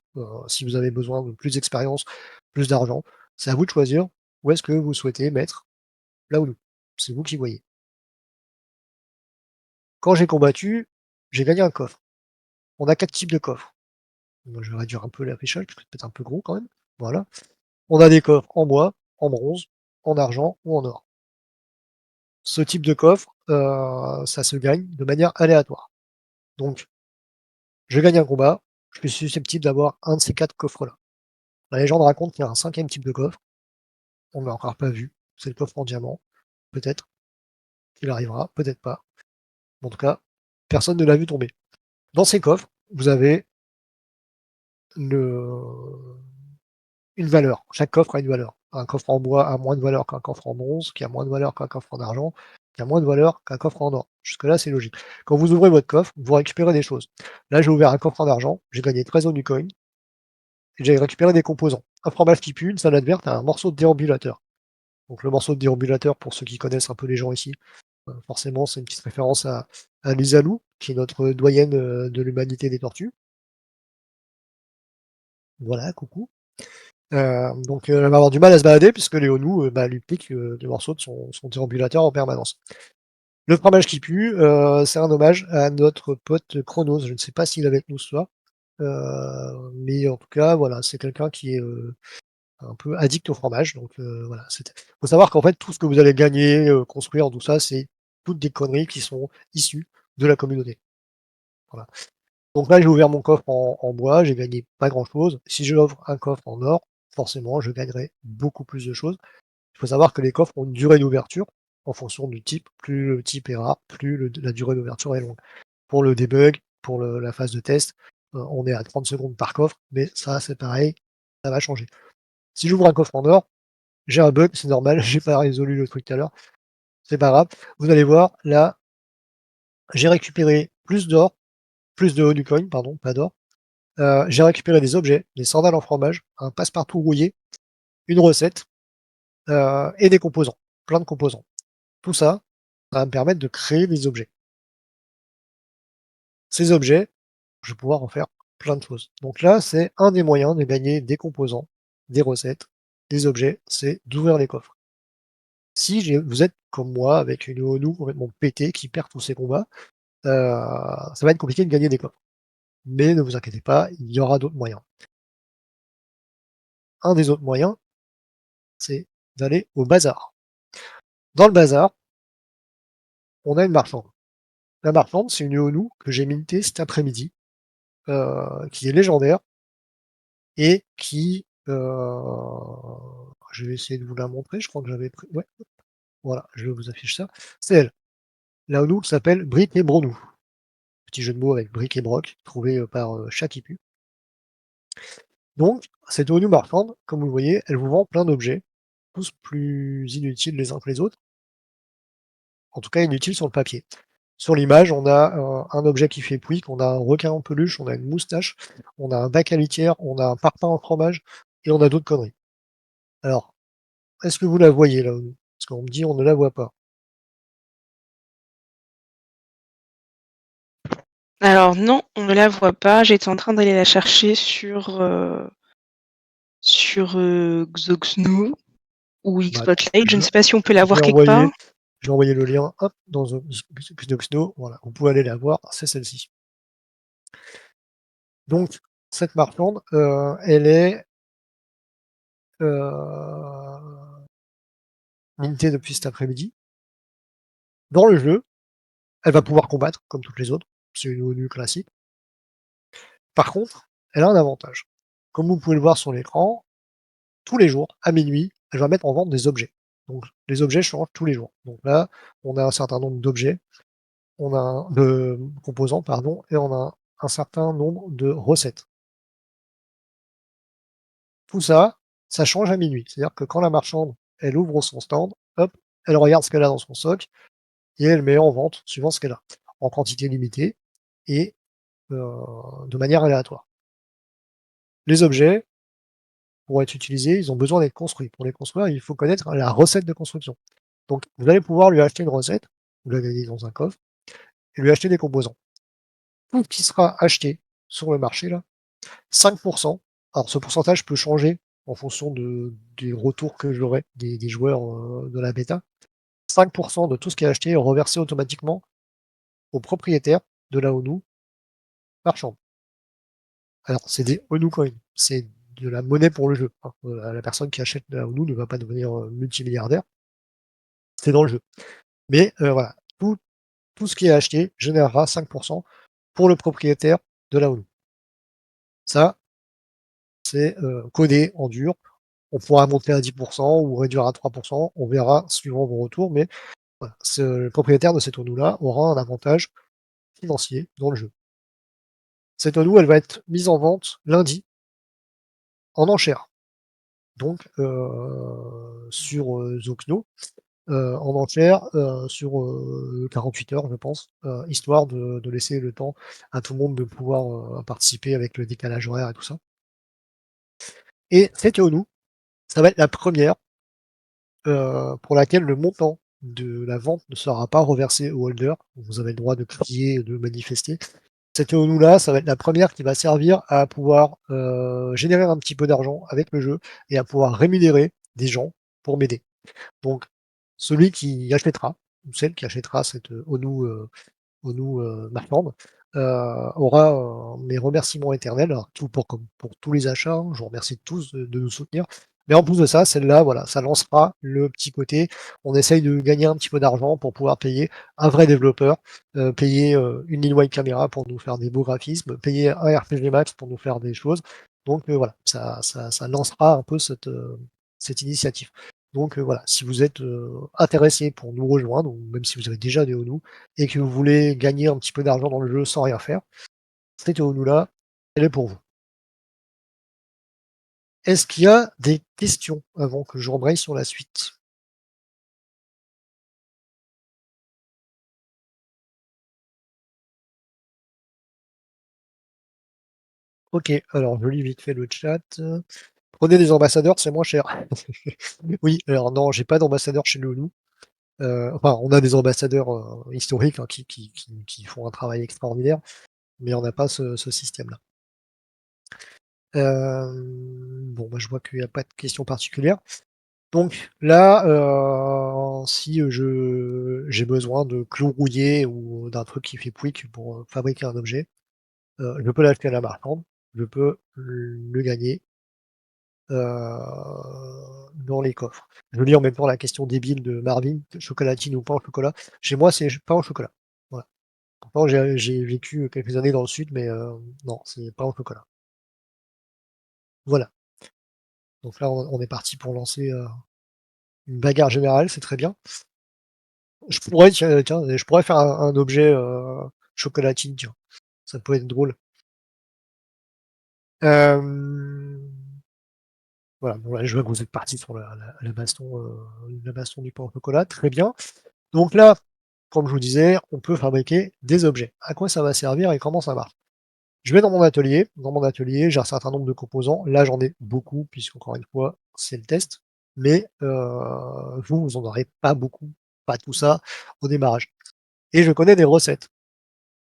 Si vous avez besoin de plus d'expérience, plus d'argent, c'est à vous de choisir où est-ce que vous souhaitez mettre la ONU. C'est vous qui voyez. Quand j'ai combattu, j'ai gagné un coffre. On a 4 types de coffres. Moi, je vais réduire un peu l'affichage parce que c'est peut-être un peu gros quand même. Voilà. On a des coffres en bois, en bronze, en argent ou en or. Ce type de coffre, ça se gagne de manière aléatoire. Donc je gagne un combat, je suis susceptible d'avoir un de ces 4 coffres-là. La légende raconte qu'il y a un 5e type de coffre, on ne l'a encore pas vu, c'est le coffre en diamant, peut-être qu'il arrivera, peut-être pas. En tout cas, personne ne l'a vu tomber. Dans ces coffres, vous avez une valeur. Chaque coffre a une valeur. Un coffre en bois a moins de valeur qu'un coffre en bronze, qui a moins de valeur qu'un coffre en argent, qui a moins de valeur qu'un coffre en or. Jusque-là, c'est logique. Quand vous ouvrez votre coffre, vous récupérez des choses. Là, j'ai ouvert un coffre en argent, j'ai gagné 13 Onucoin, et j'ai récupéré des composants. Un fromage qui pue, une salade verte, un morceau de déambulateur. Donc le morceau de déambulateur, pour ceux qui connaissent un peu les gens ici, forcément, c'est une petite référence à Lisa Lou, qui est notre doyenne de l'humanité des tortues. Voilà, coucou. Donc elle va avoir du mal à se balader puisque Léonou lui pique des morceaux de son déambulateur en permanence. Le fromage qui pue, c'est un hommage à notre pote Chronos. Je ne sais pas s'il est avec nous ce soir, mais en tout cas, voilà, c'est quelqu'un qui est un peu addict au fromage. Donc voilà, faut savoir qu'en fait, tout ce que vous allez gagner, construire, tout ça, c'est toutes des conneries qui sont issues de la communauté. Voilà. Donc là, j'ai ouvert mon coffre en bois, j'ai gagné pas grand-chose. Si j'ouvre un coffre en or, forcément, je gagnerai beaucoup plus de choses. Il faut savoir que les coffres ont une durée d'ouverture en fonction du type. Plus le type est rare, plus la durée d'ouverture est longue. Pour le debug, pour la phase de test, on est à 30 secondes par coffre, mais ça, c'est pareil, ça va changer. Si j'ouvre un coffre en or, j'ai un bug, c'est normal, j'ai pas résolu le truc tout à l'heure, c'est pas grave. Vous allez voir, là, j'ai récupéré plus d'or, plus de Honeycoin, pardon, pas d'or. J'ai récupéré des objets, des sandales en fromage, un passe-partout rouillé, une recette, et des composants, plein de composants. Tout ça, ça va me permettre de créer des objets. Ces objets, je vais pouvoir en faire plein de choses. Donc là, c'est un des moyens de gagner des composants, des recettes, des objets, c'est d'ouvrir les coffres. Si vous êtes comme moi, avec une ONU complètement pétée qui perd tous ses combats, ça va être compliqué de gagner des coffres. Mais ne vous inquiétez pas, il y aura d'autres moyens. Un des autres moyens, c'est d'aller au bazar. Dans le bazar, on a une marchande. La marchande, c'est une ONU que j'ai mintée cet après-midi, qui est légendaire et qui, je vais essayer de vous la montrer, je crois que j'avais pris, ouais, voilà, je vous affiche ça. C'est elle. La ONU s'appelle Brick et Bronou. Petit jeu de mots avec brick et broc, trouvé par Shakipu. Donc, cette ONU marchande, comme vous le voyez, elle vous vend plein d'objets, tous plus inutiles les uns que les autres. En tout cas, inutiles sur le papier. Sur l'image, on a un objet qui fait pouic, on a un requin en peluche, on a une moustache, on a un bac à litière, on a un parpaing en fromage, et on a d'autres conneries. Alors, est-ce que vous la voyez là? Parce qu'on me dit on ne la voit pas. Alors non, on ne la voit pas. J'étais en train d'aller la chercher sur Xoxno ou Bah, Xspotlight. Je je, ne sais pas si on peut la je vais voir quelque part. envoyer, je vais envoyer le lien hop, dans Xnoxno. Voilà, vous pouvez aller la voir, c'est celle-ci. Donc, cette marchande, elle est mintée depuis cet après-midi. Dans le jeu, elle va pouvoir combattre comme toutes les autres. C'est une ONU classique. Par contre, elle a un avantage. Comme vous pouvez le voir sur l'écran, tous les jours, à minuit, elle va mettre en vente des objets. Donc, les objets changent tous les jours. Donc là, on a un certain nombre d'objets, on a de composants, pardon, et on a un certain nombre de recettes. Tout ça, ça change à minuit. C'est-à-dire que quand la marchande, elle ouvre son stand, hop, elle regarde ce qu'elle a dans son stock et elle met en vente suivant ce qu'elle a, en quantité limitée et de manière aléatoire. Les objets, pour être utilisés, ils ont besoin d'être construits. Pour les construire, il faut connaître la recette de construction. Donc, vous allez pouvoir lui acheter une recette, vous la gagnez dans un coffre, et lui acheter des composants. Tout ce qui sera acheté sur le marché, là, 5%. Alors, ce pourcentage peut changer en fonction des retours que j'aurai des joueurs de la bêta. 5% de tout ce qui est acheté est reversé automatiquement au propriétaire de la ONU marchande. Alors, c'est des ONU coins, c'est de la monnaie pour le jeu, hein. La personne qui achète de la ONU ne va pas devenir multimilliardaire, c'est dans le jeu. Mais voilà, tout ce qui est acheté générera 5% pour le propriétaire de la ONU. Ça, c'est codé en dur. On pourra monter à 10% ou réduire à 3%, on verra suivant vos retours, mais voilà, le propriétaire de cette ONU-là aura un avantage financier dans le jeu. Cette ONU, elle va être mise en vente lundi en enchère. Donc sur Zocno, en enchère sur 48 heures, je pense, histoire de laisser le temps à tout le monde de pouvoir participer avec le décalage horaire et tout ça. Et cette ONU, ça va être la première pour laquelle le montant de la vente ne sera pas reversé au holder. Vous avez le droit de crier, de manifester. Cette ONU-là, ça va être la première qui va servir à pouvoir générer un petit peu d'argent avec le jeu et à pouvoir rémunérer des gens pour m'aider. Donc, celui qui achètera, ou celle qui achètera cette ONU marchande, aura mes remerciements éternels, alors, pour tous les achats. Hein, je vous remercie tous de nous soutenir. Mais en plus de ça, celle-là, voilà, ça lancera le petit côté, on essaye de gagner un petit peu d'argent pour pouvoir payer un vrai développeur, payer, une Lil Camera pour nous faire des beaux graphismes, payer un RPG Max pour nous faire des choses. Donc voilà, ça lancera un peu cette initiative. Donc voilà, si vous êtes, intéressé pour nous rejoindre ou même si vous avez déjà des Onu et que vous voulez gagner un petit peu d'argent dans le jeu sans rien faire, cette Onu-là, elle est pour vous. Est-ce qu'il y a des questions avant que je rembraye sur la suite? OK, alors je lis vite fait le chat. Prenez des ambassadeurs, c'est moins cher. Oui, alors non, j'ai pas d'ambassadeur chez nous. Enfin, on a des ambassadeurs, historiques, hein, qui font un travail extraordinaire, mais on n'a pas ce système-là. Bon, bah, je vois qu'il y a pas de questions particulières. Donc là, si, j'ai besoin de clous rouillés ou d'un truc qui fait pouic pour, fabriquer un objet, je peux l'acheter à la marchande, je peux le gagner dans les coffres. Je lis en même temps la question débile de Marvin, chocolatine ou pain au chocolat. Chez moi, c'est pain au chocolat. Voilà. Pourtant, j'ai vécu quelques années dans le sud, mais non, c'est pain au chocolat. Voilà. Donc là, on est parti pour lancer une bagarre générale, c'est très bien. Je pourrais, tiens, je pourrais faire un objet chocolatine, tiens. Ça peut être drôle. Voilà, bon, là, je vois que vous êtes parti sur la baston du pain au chocolat, très bien. Donc là, comme je vous disais, on peut fabriquer des objets. À quoi ça va servir et comment ça marche? Je vais dans mon atelier. Dans mon atelier, j'ai un certain nombre de composants. Là, j'en ai beaucoup, puisqu'encore une fois, c'est le test. Mais vous n'en aurez pas beaucoup, pas tout ça, au démarrage. Et je connais des recettes.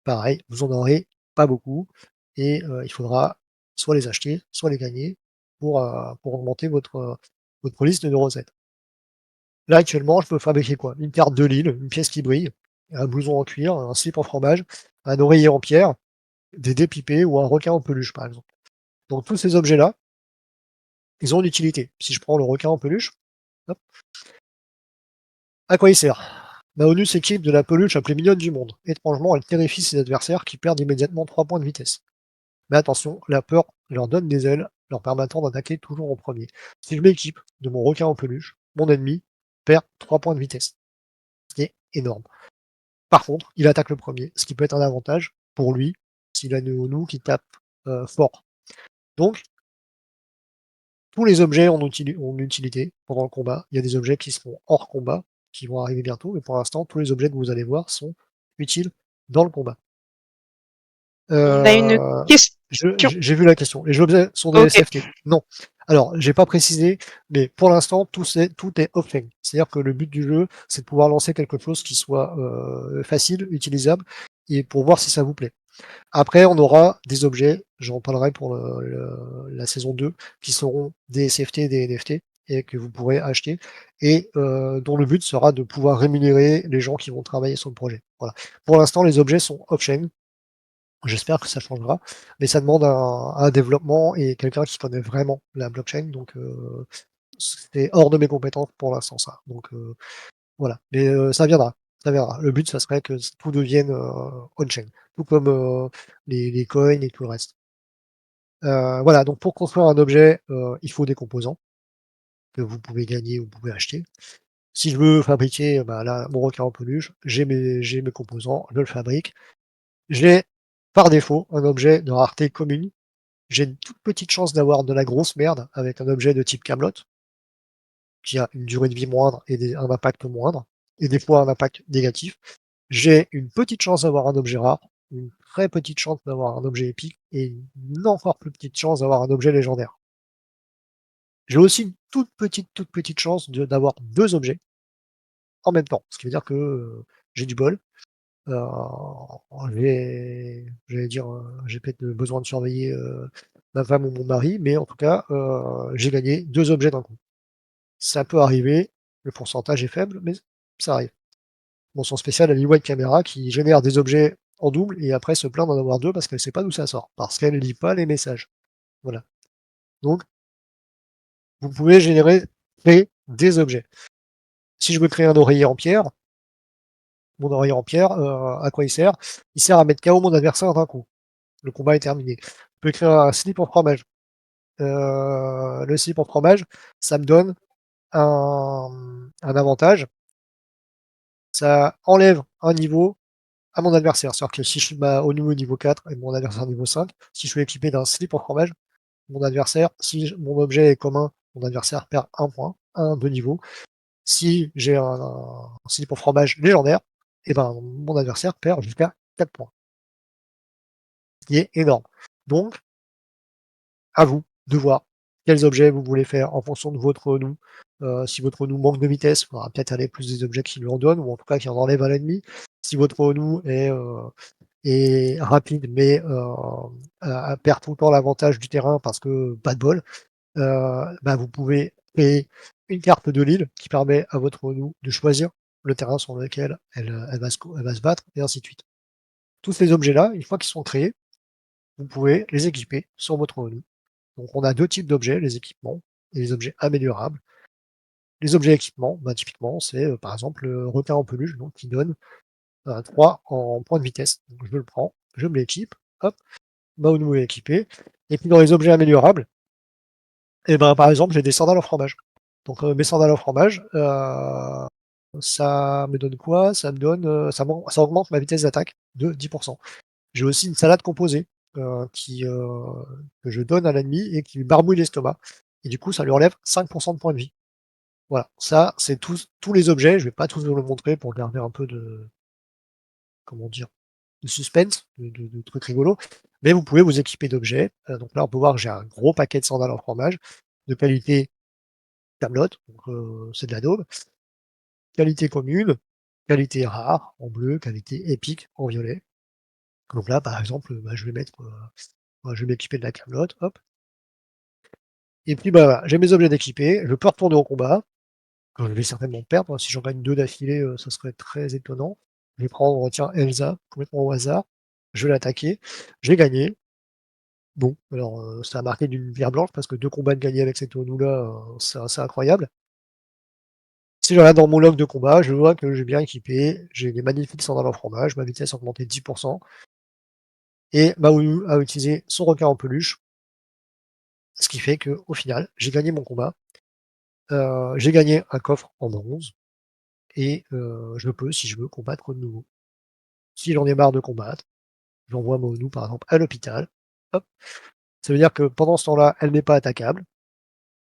Pareil, vous en aurez pas beaucoup. Et il faudra soit les acheter, soit les gagner pour augmenter votre liste de recettes. Là, actuellement, je peux fabriquer quoi? Une carte de Lille, une pièce qui brille, un blouson en cuir, un slip en fromage, un oreiller en pierre, des dés pipés ou un requin en peluche, par exemple. Donc tous ces objets-là, ils ont une utilité. Si je prends le requin en peluche, hop, à quoi il sert? Maonu s'équipe de la peluche la plus mignonne du monde. Étrangement, elle terrifie ses adversaires qui perdent immédiatement 3 points de vitesse. Mais attention, la peur leur donne des ailes, leur permettant d'attaquer toujours en premier. Si je m'équipe de mon requin en peluche, mon ennemi perd 3 points de vitesse. Ce qui est énorme. Par contre, il attaque le premier, ce qui peut être un avantage pour lui s'il a une ONU qui tape fort. Donc, tous les objets ont une utilité pendant le combat. Il y a des objets qui seront hors combat, qui vont arriver bientôt, mais pour l'instant, tous les objets que vous allez voir sont utiles dans le combat. On a une Euh, question. j'ai vu la question. Les objets sont des OK. SFT? Non. Alors, j'ai pas précisé, mais pour l'instant, tout est offline. C'est-à-dire que le but du jeu, c'est de pouvoir lancer quelque chose qui soit facile, utilisable, et pour voir si ça vous plaît. Après, on aura des objets, j'en parlerai pour la saison 2, qui seront des SFT et des NFT, et que vous pourrez acheter, et dont le but sera de pouvoir rémunérer les gens qui vont travailler sur le projet. Voilà. Pour l'instant, les objets sont off-chain. J'espère que ça changera, mais ça demande un développement et quelqu'un qui connaît vraiment la blockchain, donc c'est hors de mes compétences pour l'instant ça. Donc voilà, mais ça viendra, ça viendra. Le but, ça serait que tout devienne on-chain, tout comme les coins et tout le reste. Voilà, donc pour construire un objet, il faut des composants que vous pouvez gagner ou vous pouvez acheter. Si je veux fabriquer, bah là, mon requin en peluche, j'ai mes composants, je le fabrique. J'ai par défaut un objet de rareté commune. J'ai une toute petite chance d'avoir de la grosse merde avec un objet de type Camelot, qui a une durée de vie moindre et un impact moindre, et des fois un impact négatif. J'ai une petite chance d'avoir un objet rare, une très petite chance d'avoir un objet épique, et une encore plus petite chance d'avoir un objet légendaire. J'ai aussi une toute petite chance d'avoir deux objets en même temps, ce qui veut dire que j'ai du bol. Euh, j'allais dire, j'ai peut-être besoin de surveiller ma femme ou mon mari, mais en tout cas, j'ai gagné deux objets d'un coup. Ça peut arriver, le pourcentage est faible, mais ça arrive. Mention spéciale à l'E-White Camera qui génère des objets en double et après se plaint d'en avoir deux parce qu'elle sait pas d'où ça sort, parce qu'elle ne lit pas les messages. Voilà. Donc, vous pouvez créer des objets. Si je veux créer un oreiller en pierre, mon oreiller en pierre, à quoi il sert? Il sert à mettre KO mon adversaire d'un coup. Le combat est terminé. Je peux créer un slip en fromage. Le slip en fromage, ça me donne un avantage. Ça enlève un niveau à mon adversaire. C'est-à-dire que si je suis au niveau 4 et mon adversaire niveau 5, si je suis équipé d'un slip en fromage, mon adversaire, si mon objet est commun, mon adversaire perd un point, un de niveau. Si j'ai un slip en fromage légendaire, et ben mon adversaire perd jusqu'à 4 points. Ce qui est énorme. Donc, à vous de voir quels objets vous voulez faire en fonction de votre renou. Si votre renou manque de vitesse, il faudra peut-être aller plus des objets qui lui en donnent, ou en tout cas qui en enlèvent à l'ennemi. Si votre renou est rapide, mais perd tout le temps l'avantage du terrain parce que pas de bol, bah, vous pouvez créer une carte de l'île qui permet à votre renou de choisir le terrain sur lequel elle va se battre, et ainsi de suite. Tous ces objets-là, une fois qu'ils sont créés, vous pouvez les équiper sur votre renou. Donc on a deux types d'objets, les équipements et les objets améliorables. Les objets équipements, bah, typiquement, c'est par exemple le requin en peluche, donc, qui donne 3 en points de vitesse. Donc je le prends, je me l'équipe, hop, Maonou est équipé. Et puis dans les objets améliorables, et ben, par exemple, j'ai des sandales au fromage. Donc mes sandales au fromage, ça me donne quoi? Ça me donne, ça augmente ma vitesse d'attaque de 10%. J'ai aussi une salade composée que je donne à l'ennemi et qui lui barbouille l'estomac. Et du coup, ça lui enlève 5% de points de vie. Voilà, ça, c'est tous les objets. Je vais pas tous vous le montrer pour garder un peu de, comment dire, de suspense, de trucs rigolos. Mais vous pouvez vous équiper d'objets. Donc là, on peut voir que j'ai un gros paquet de sandales en fromage de qualité Camelot, donc c'est de la daube. Qualité commune, qualité rare en bleu, qualité épique en violet. Donc là, par exemple, bah, je vais m'équiper de la Camelot, hop. Et puis bah, voilà, j'ai mes objets d'équipés, je peux retourner au combat. Je vais certainement perdre, hein. Si j'en gagne 2 d'affilée, ça serait très étonnant. Je vais prendre, tiens, Elsa, complètement au hasard. Je vais l'attaquer. J'ai gagné. Bon, alors ça a marqué d'une pierre blanche parce que 2 combats de gagner avec cette ONU-là, c'est assez incroyable. Si je regarde dans mon log de combat, je vois que j'ai bien équipé, j'ai des magnifiques sandales en fromage, ma vitesse a augmenté de 10%, et Maoyu a utilisé son requin en peluche, ce qui fait qu'au final, j'ai gagné mon combat. J'ai gagné un coffre en bronze, et je peux, si je veux, combattre de nouveau. Si j'en ai marre de combattre, j'envoie Maonou, par exemple, à l'hôpital. Hop. Ça veut dire que pendant ce temps-là, elle n'est pas attaquable,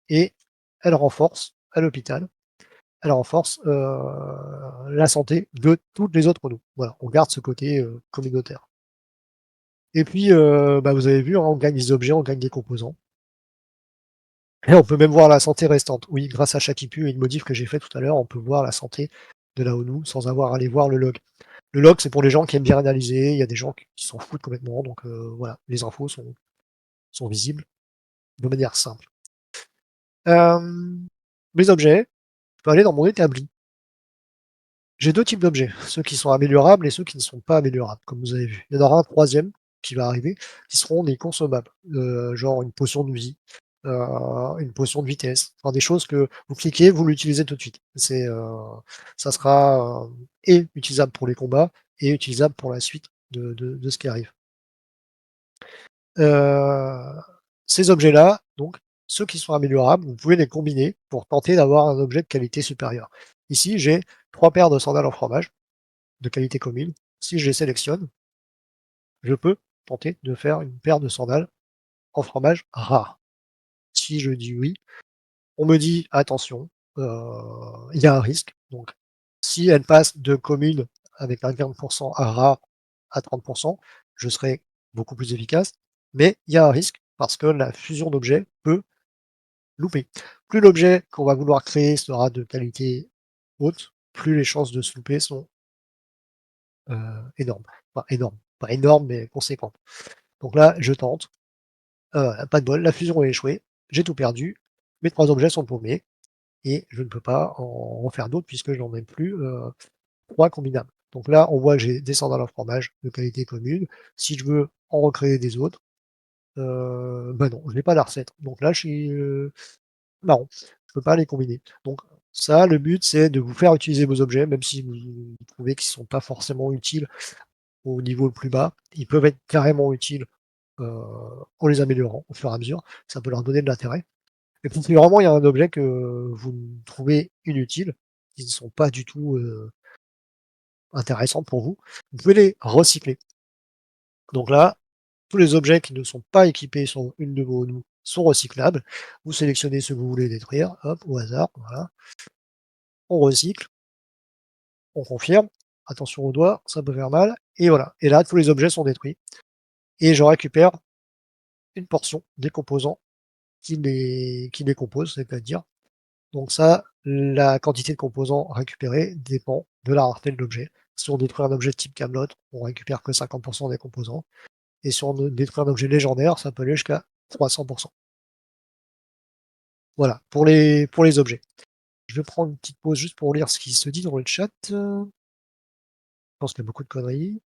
et elle renforce à l'hôpital, elle renforce la santé de toutes les autres nous. Voilà, on garde ce côté communautaire. Et puis, bah, vous avez vu, hein, on gagne des objets, on gagne des composants. Et on peut même voir la santé restante. Oui, grâce à Shakipu et une modif que j'ai fait tout à l'heure, on peut voir la santé de la ONU sans avoir à aller voir le log. Le log, c'est pour les gens qui aiment bien analyser. Il y a des gens qui s'en foutent complètement. Donc voilà, les infos sont visibles de manière simple. Mes objets, je peux aller dans mon établi. J'ai deux types d'objets, ceux qui sont améliorables et ceux qui ne sont pas améliorables, comme vous avez vu. Il y en aura un troisième qui va arriver, qui seront des consommables, genre une potion de vie, une potion de vitesse, enfin des choses que vous cliquez, vous l'utilisez tout de suite. Ça sera et utilisable pour les combats et utilisable pour la suite de ce qui arrive. Ces objets-là, donc ceux qui sont améliorables, vous pouvez les combiner pour tenter d'avoir un objet de qualité supérieure. Ici, j'ai 3 paires de sandales en fromage de qualité commune. Si je les sélectionne, je peux tenter de faire une paire de sandales en fromage rare. Si je dis oui, on me dit attention, il y a un risque. Donc, si elle passe de commune avec un 40% à rare à 30%, je serai beaucoup plus efficace. Mais il y a un risque parce que la fusion d'objets peut louper. Plus l'objet qu'on va vouloir créer sera de qualité haute, plus les chances de se louper sont énormes. Enfin, énormes. Pas énormes, mais conséquentes. Donc là, je tente. Pas de bol, la fusion a échoué. J'ai tout perdu. Mes 3 objets sont paumés. Et je ne peux pas en faire d'autres puisque je n'en ai plus 3 combinables. Donc là, on voit que j'ai des sandales en fromage de qualité commune. Si je veux en recréer des autres, bah non, je n'ai pas la recette. Donc là, marron. Je peux pas les combiner. Donc ça, le but, c'est de vous faire utiliser vos objets, même si vous trouvez qu'ils sont pas forcément utiles au niveau le plus bas. Ils peuvent être carrément utiles, en les améliorant au fur et à mesure. Ça peut leur donner de l'intérêt. Et puis si vraiment il y a un objet que vous trouvez inutile, qui ne sont pas du tout, intéressants pour vous, vous pouvez les recycler. Donc là, tous les objets qui ne sont pas équipés sur une de vos nous sont recyclables. Vous sélectionnez ceux que vous voulez détruire, hop, au hasard, voilà. On recycle, on confirme. Attention aux doigts, ça peut faire mal. Et voilà. Et là, tous les objets sont détruits. Et je récupère une portion des composants qui les composent, c'est-à-dire. Donc ça, la quantité de composants récupérés dépend de la rareté de l'objet. Si on détruit un objet de type Camelot, on récupère que 50% des composants. Et si on détruit un objet légendaire, ça peut aller jusqu'à 300%. Voilà, pour les objets. Je vais prendre une petite pause juste pour lire ce qui se dit dans le chat. Je pense qu'il y a beaucoup de conneries.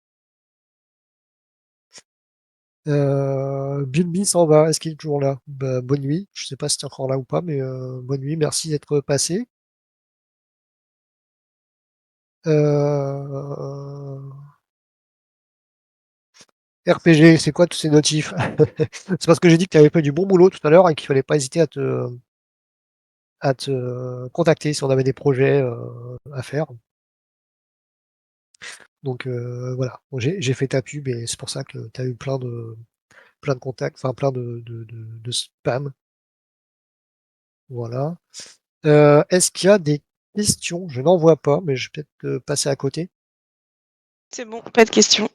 Bilby s'en va. Est-ce qu'il est toujours là? Bah, bonne nuit. Je sais pas si tu es encore là ou pas, mais bonne nuit. Merci d'être passé. Euh, RPG, c'est quoi tous ces notifs? C'est parce que j'ai dit que tu avais fait du bon boulot tout à l'heure et qu'il fallait pas hésiter à te contacter si on avait des projets à faire. Donc voilà, bon, j'ai fait ta pub et c'est pour ça que tu as eu plein de contacts, enfin plein de spam. Voilà. Est-ce qu'il y a des questions? Je n'en vois pas, mais je vais peut-être passer à côté. C'est bon, pas de questions.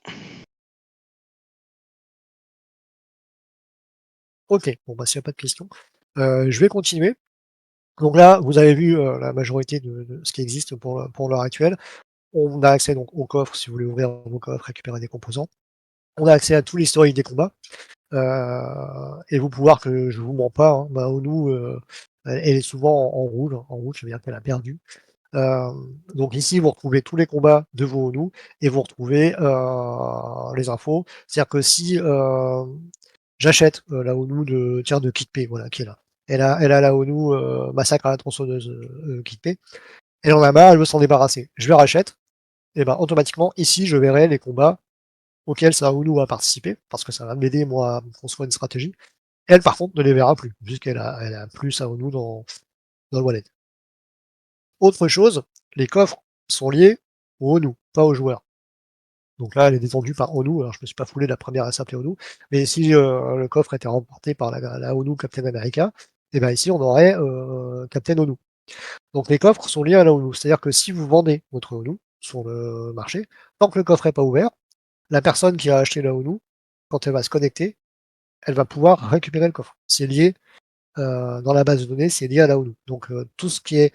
Ok, bon bah s'il n'y a pas de questions, je vais continuer. Donc là, vous avez vu la majorité de ce qui existe pour l'heure actuelle. On a accès donc au coffre si vous voulez ouvrir vos coffres, récupérer des composants. On a accès à tout l'historique des combats. Et vous pouvez voir que je vous mens pas, hein, bah, Onu, elle est souvent en route, ça veut dire qu'elle a perdu. Euh, donc ici, vous retrouvez tous les combats de vos ONU et vous retrouvez les infos. C'est-à-dire que si j'achète la ONU de Kit P, voilà, qui est là. Elle a la ONU Massacre à la tronçonneuse Kit P. Elle en a marre, elle veut s'en débarrasser. Je le rachète, et ben automatiquement, ici, je verrai les combats auxquels sa ONU a participé, parce que ça va m'aider, moi, à construire une stratégie. Elle, par contre, ne les verra plus, puisqu'elle a plus sa ONU dans le wallet. Autre chose, les coffres sont liés au ONU, pas aux joueurs. Donc là, elle est détendue par ONU. Alors, je me suis pas foulé, la première à s'appeler ONU. Mais si le coffre était remporté par la ONU Captain America, et ben ici, on aurait Captain ONU. Donc les coffres sont liés à la ONU. C'est-à-dire que si vous vendez votre ONU sur le marché, tant que le coffre n'est pas ouvert, la personne qui a acheté la ONU, quand elle va se connecter, elle va pouvoir récupérer le coffre. C'est lié dans la base de données, c'est lié à la ONU. Donc tout ce qui est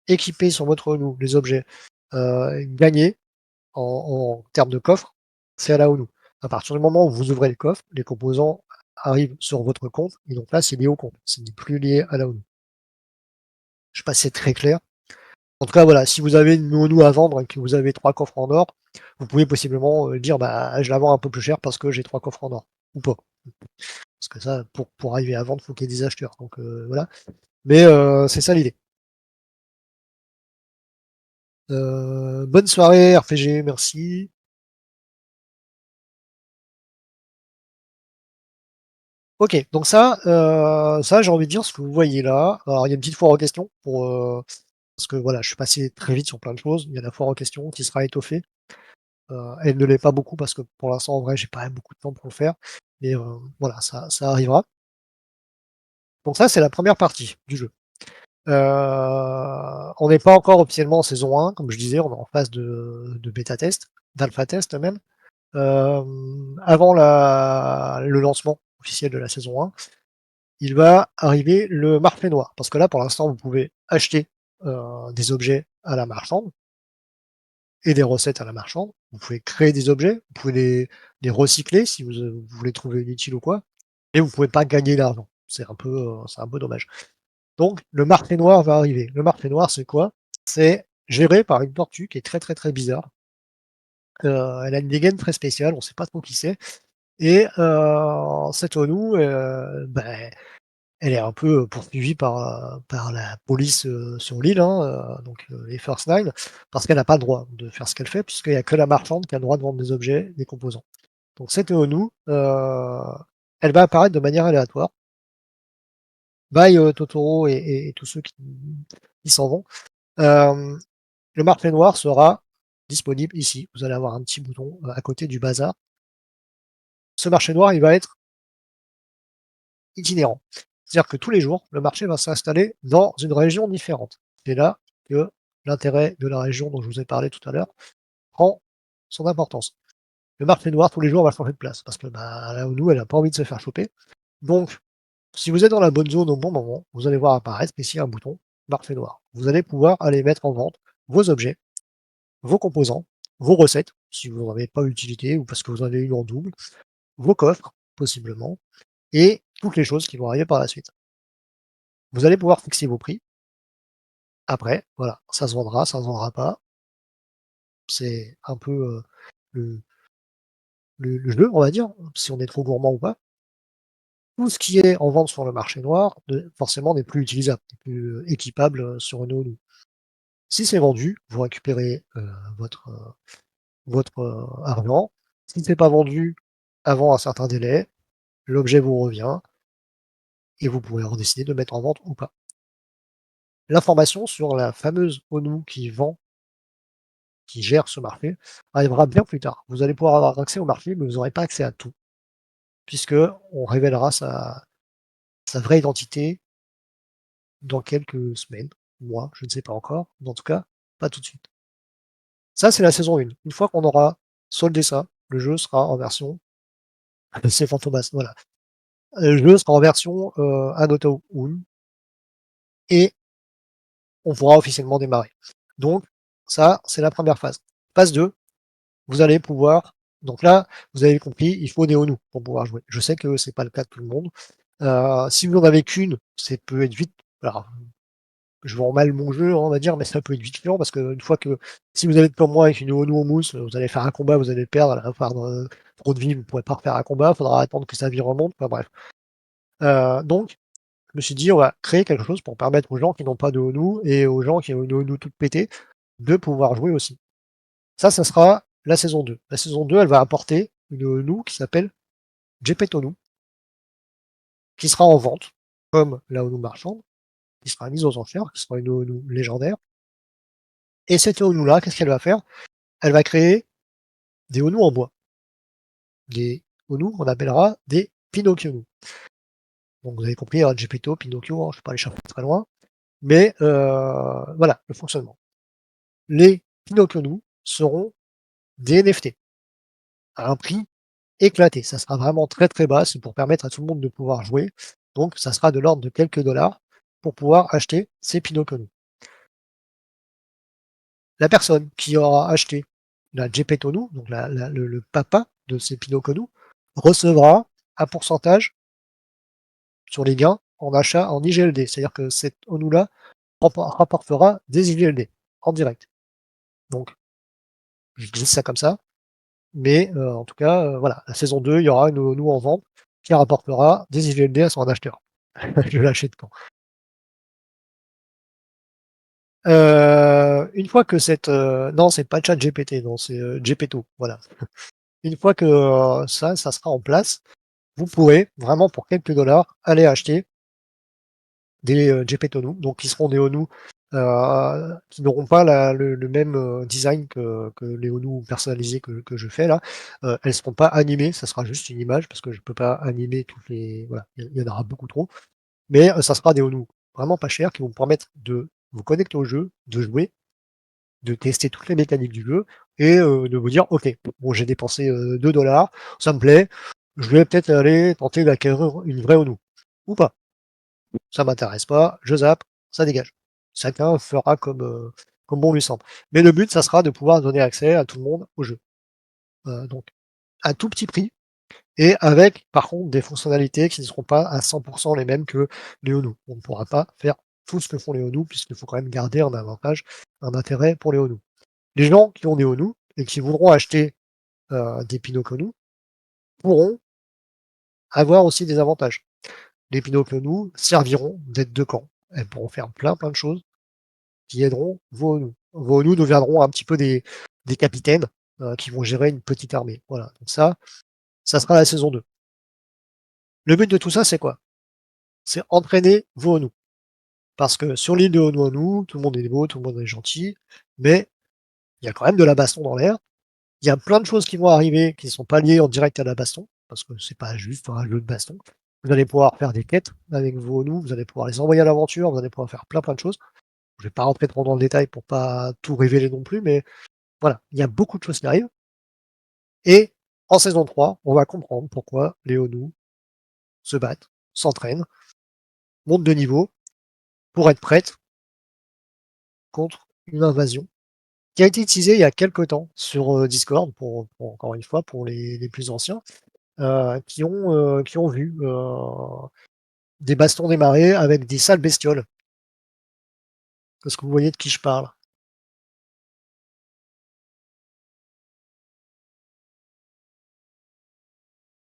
équipé sur votre ONU, les objets gagnés en termes de coffre, c'est à la ONU. À partir du moment où vous ouvrez le coffre, les composants arrivent sur votre compte, et donc là, c'est lié au compte. Ce n'est plus lié à la ONU. Je sais pas si c'est très clair. En tout cas, voilà, si vous avez une ONU à vendre et que vous avez 3 coffres en or, vous pouvez possiblement dire bah je la vends un peu plus cher parce que j'ai 3 coffres en or. Ou pas. Parce que ça, pour arriver à vendre, il faut qu'il y ait des acheteurs. Donc voilà. Mais c'est ça l'idée. Bonne soirée, RPG, merci. Ok, donc ça j'ai envie de dire ce que vous voyez là. Alors il y a une petite foire aux questions parce que voilà, je suis passé très vite sur plein de choses. Il y a la foire aux questions qui sera étoffée. Elle ne l'est pas beaucoup parce que pour l'instant en vrai j'ai pas beaucoup de temps pour le faire. Mais voilà, ça arrivera. Donc ça c'est la première partie du jeu. On n'est pas encore officiellement en saison 1, comme je disais, on est en phase de bêta test, d'alpha test même. Avant le lancement officiel de la saison 1, il va arriver le marché noir. Parce que là, pour l'instant, vous pouvez acheter des objets à la marchande et des recettes à la marchande. Vous pouvez créer des objets, vous pouvez les recycler si vous les trouvez inutiles ou quoi, et vous pouvez pas gagner d'argent. C'est un peu dommage. Donc, le marché noir va arriver. Le marché noir, c'est quoi? C'est géré par une tortue qui est très très très bizarre. Elle a une dégaine très spéciale, on sait pas trop qui c'est. Et cette ONU, ben, Elle est un peu poursuivie par la police sur l'île, hein, donc les First Nine, parce qu'elle n'a pas le droit de faire ce qu'elle fait, puisqu'il n'y a que la marchande qui a le droit de vendre des objets, des composants. Donc cette ONU, elle va apparaître de manière aléatoire. Bye Totoro et tous ceux qui s'en vont. Le marché noir sera disponible ici. Vous allez avoir un petit bouton à côté du bazar. Ce marché noir, il va être itinérant. C'est-à-dire que tous les jours, le marché va s'installer dans une région différente. C'est là que l'intérêt de la région dont je vous ai parlé tout à l'heure prend son importance. Le marché noir, tous les jours, va changer de place parce que bah, la ONU, elle n'a pas envie de se faire choper. Donc, si vous êtes dans la bonne zone au bon moment, vous allez voir apparaître ici un bouton marché noir. Vous allez pouvoir aller mettre en vente vos objets, vos composants, vos recettes, si vous n'en avez pas utilité ou parce que vous en avez eu en double, vos coffres, possiblement, et toutes les choses qui vont arriver par la suite. Vous allez pouvoir fixer vos prix. Après, voilà, ça se vendra, ça se vendra pas. C'est un peu le, le jeu, on va dire, si on est trop gourmand ou pas. Tout ce qui est en vente sur le marché noir, forcément, n'est plus utilisable, n'est plus équipable sur une ONU. Si c'est vendu, vous récupérez votre, votre argent. Si c'est pas vendu avant un certain délai, l'objet vous revient et vous pourrez en décider de mettre en vente ou pas. L'information sur la fameuse ONU qui vend, qui gère ce marché, arrivera bien plus tard. Vous allez pouvoir avoir accès au marché, mais vous n'aurez pas accès à tout, puisque on révélera sa vraie identité dans quelques semaines, mois, je ne sais pas encore, mais en tout cas, pas tout de suite. Ça, c'est la saison 1. Une fois qu'on aura soldé ça, le jeu sera en version c'est Fantomas, voilà. Le jeu sera en version Another One et on pourra officiellement démarrer. Donc, ça, c'est la première phase. Phase 2, vous allez pouvoir. Donc là, vous avez compris, il faut des ONU pour pouvoir jouer. Je sais que c'est pas le cas de tout le monde. Si vous n'en avez qu'une, ça peut être vite. Alors, je vends mal mon jeu, on va dire, mais ça peut être vite chiant parce qu'une fois que si vous allez comme moi avec une ONU en mousse, vous allez faire un combat, vous allez le perdre, à la part trop de vie, vous ne pourrez pas refaire un combat, il faudra attendre que sa vie remonte. Enfin, bref. Donc, je me suis dit, on va créer quelque chose pour permettre aux gens qui n'ont pas de ONU et aux gens qui ont une ONU toute pétée de pouvoir jouer aussi. Ça sera la saison 2. La saison 2, elle va apporter une ONU qui s'appelle Gepetonu, qui sera en vente, comme la ONU marchande, qui sera mise aux enchères, qui sera une ONU légendaire. Et cette ONU-là, qu'est-ce qu'elle va faire? Elle va créer des ONU en bois. Des ONU qu'on appellera des Pinocchio. Donc vous avez compris, hein, Gepetto, Pinocchio, je ne vais pas les chercher très loin. Mais voilà le fonctionnement. Les Pinocchio seront des NFT à un prix éclaté. Ça sera vraiment très très bas, c'est pour permettre à tout le monde de pouvoir jouer. Donc ça sera de l'ordre de quelques dollars pour pouvoir acheter ces Pinocchio. La personne qui aura acheté la Geppetto, donc le papa de ces Pinocchio, recevra un pourcentage sur les gains en achat en IGLD. C'est-à-dire que cette ONU-là rapportera des IGLD en direct. Donc, je glisse ça comme ça. Mais en tout cas, voilà, la saison 2, il y aura une ONU en vente qui rapportera des IGLD à son acheteur. Je l'achète quand. Une fois que cette non, c'est pas ChatGPT, non, c'est Gepetto, voilà. Une fois que ça sera en place, vous pourrez vraiment pour quelques dollars aller acheter des Gepetto, donc qui seront des ONU qui n'auront pas le même design que les ONU personnalisées que je fais là. Elles ne seront pas animées, ça sera juste une image parce que je ne peux pas animer toutes les. Voilà, il y en aura beaucoup trop. Mais ça sera des ONU vraiment pas chers qui vont vous permettre de vous connecter au jeu, de jouer, de tester toutes les mécaniques du jeu et de vous dire ok, bon j'ai dépensé 2 dollars, ça me plaît, je vais peut-être aller tenter d'acquérir une vraie ONU. Ou pas. Ça m'intéresse pas, je zappe, ça dégage. Chacun fera comme bon lui semble. Mais le but, ça sera de pouvoir donner accès à tout le monde au jeu. Donc, à tout petit prix, et avec, par contre, des fonctionnalités qui ne seront pas à 100% les mêmes que les ONU. On ne pourra pas faire tout ce que font les ONU, puisqu'il faut quand même garder un avantage, un intérêt pour les ONU. Les gens qui ont des ONU et qui voudront acheter des Pinocchio pourront avoir aussi des avantages. les Pinocchio serviront d'aides de camp. Elles pourront faire plein de choses qui aideront vos ONU. Vos ONU deviendront un petit peu des capitaines qui vont gérer une petite armée. Voilà, donc ça sera la saison 2. Le but de tout ça, c'est quoi? C'est entraîner vos ONU. Parce que sur l'île de Oumuamua, tout le monde est beau, tout le monde est gentil, mais il y a quand même de la baston dans l'air. Il y a plein de choses qui vont arriver qui ne sont pas liées en direct à la baston, parce que c'est pas juste un jeu de baston. Vous allez pouvoir faire des quêtes avec vos ONU, vous allez pouvoir les envoyer à l'aventure, vous allez pouvoir faire plein de choses. Je vais pas rentrer trop dans le détail pour pas tout révéler non plus, mais voilà, il y a beaucoup de choses qui arrivent. Et en saison 3, on va comprendre pourquoi les ONU se battent, s'entraînent, montent de niveau pour être prêtes contre une invasion qui a été utilisé il y a quelque temps sur Discord, encore une fois, pour les plus anciens, qui ont vu des bastons démarrer avec des sales bestioles. Est-ce que vous voyez de qui je parle?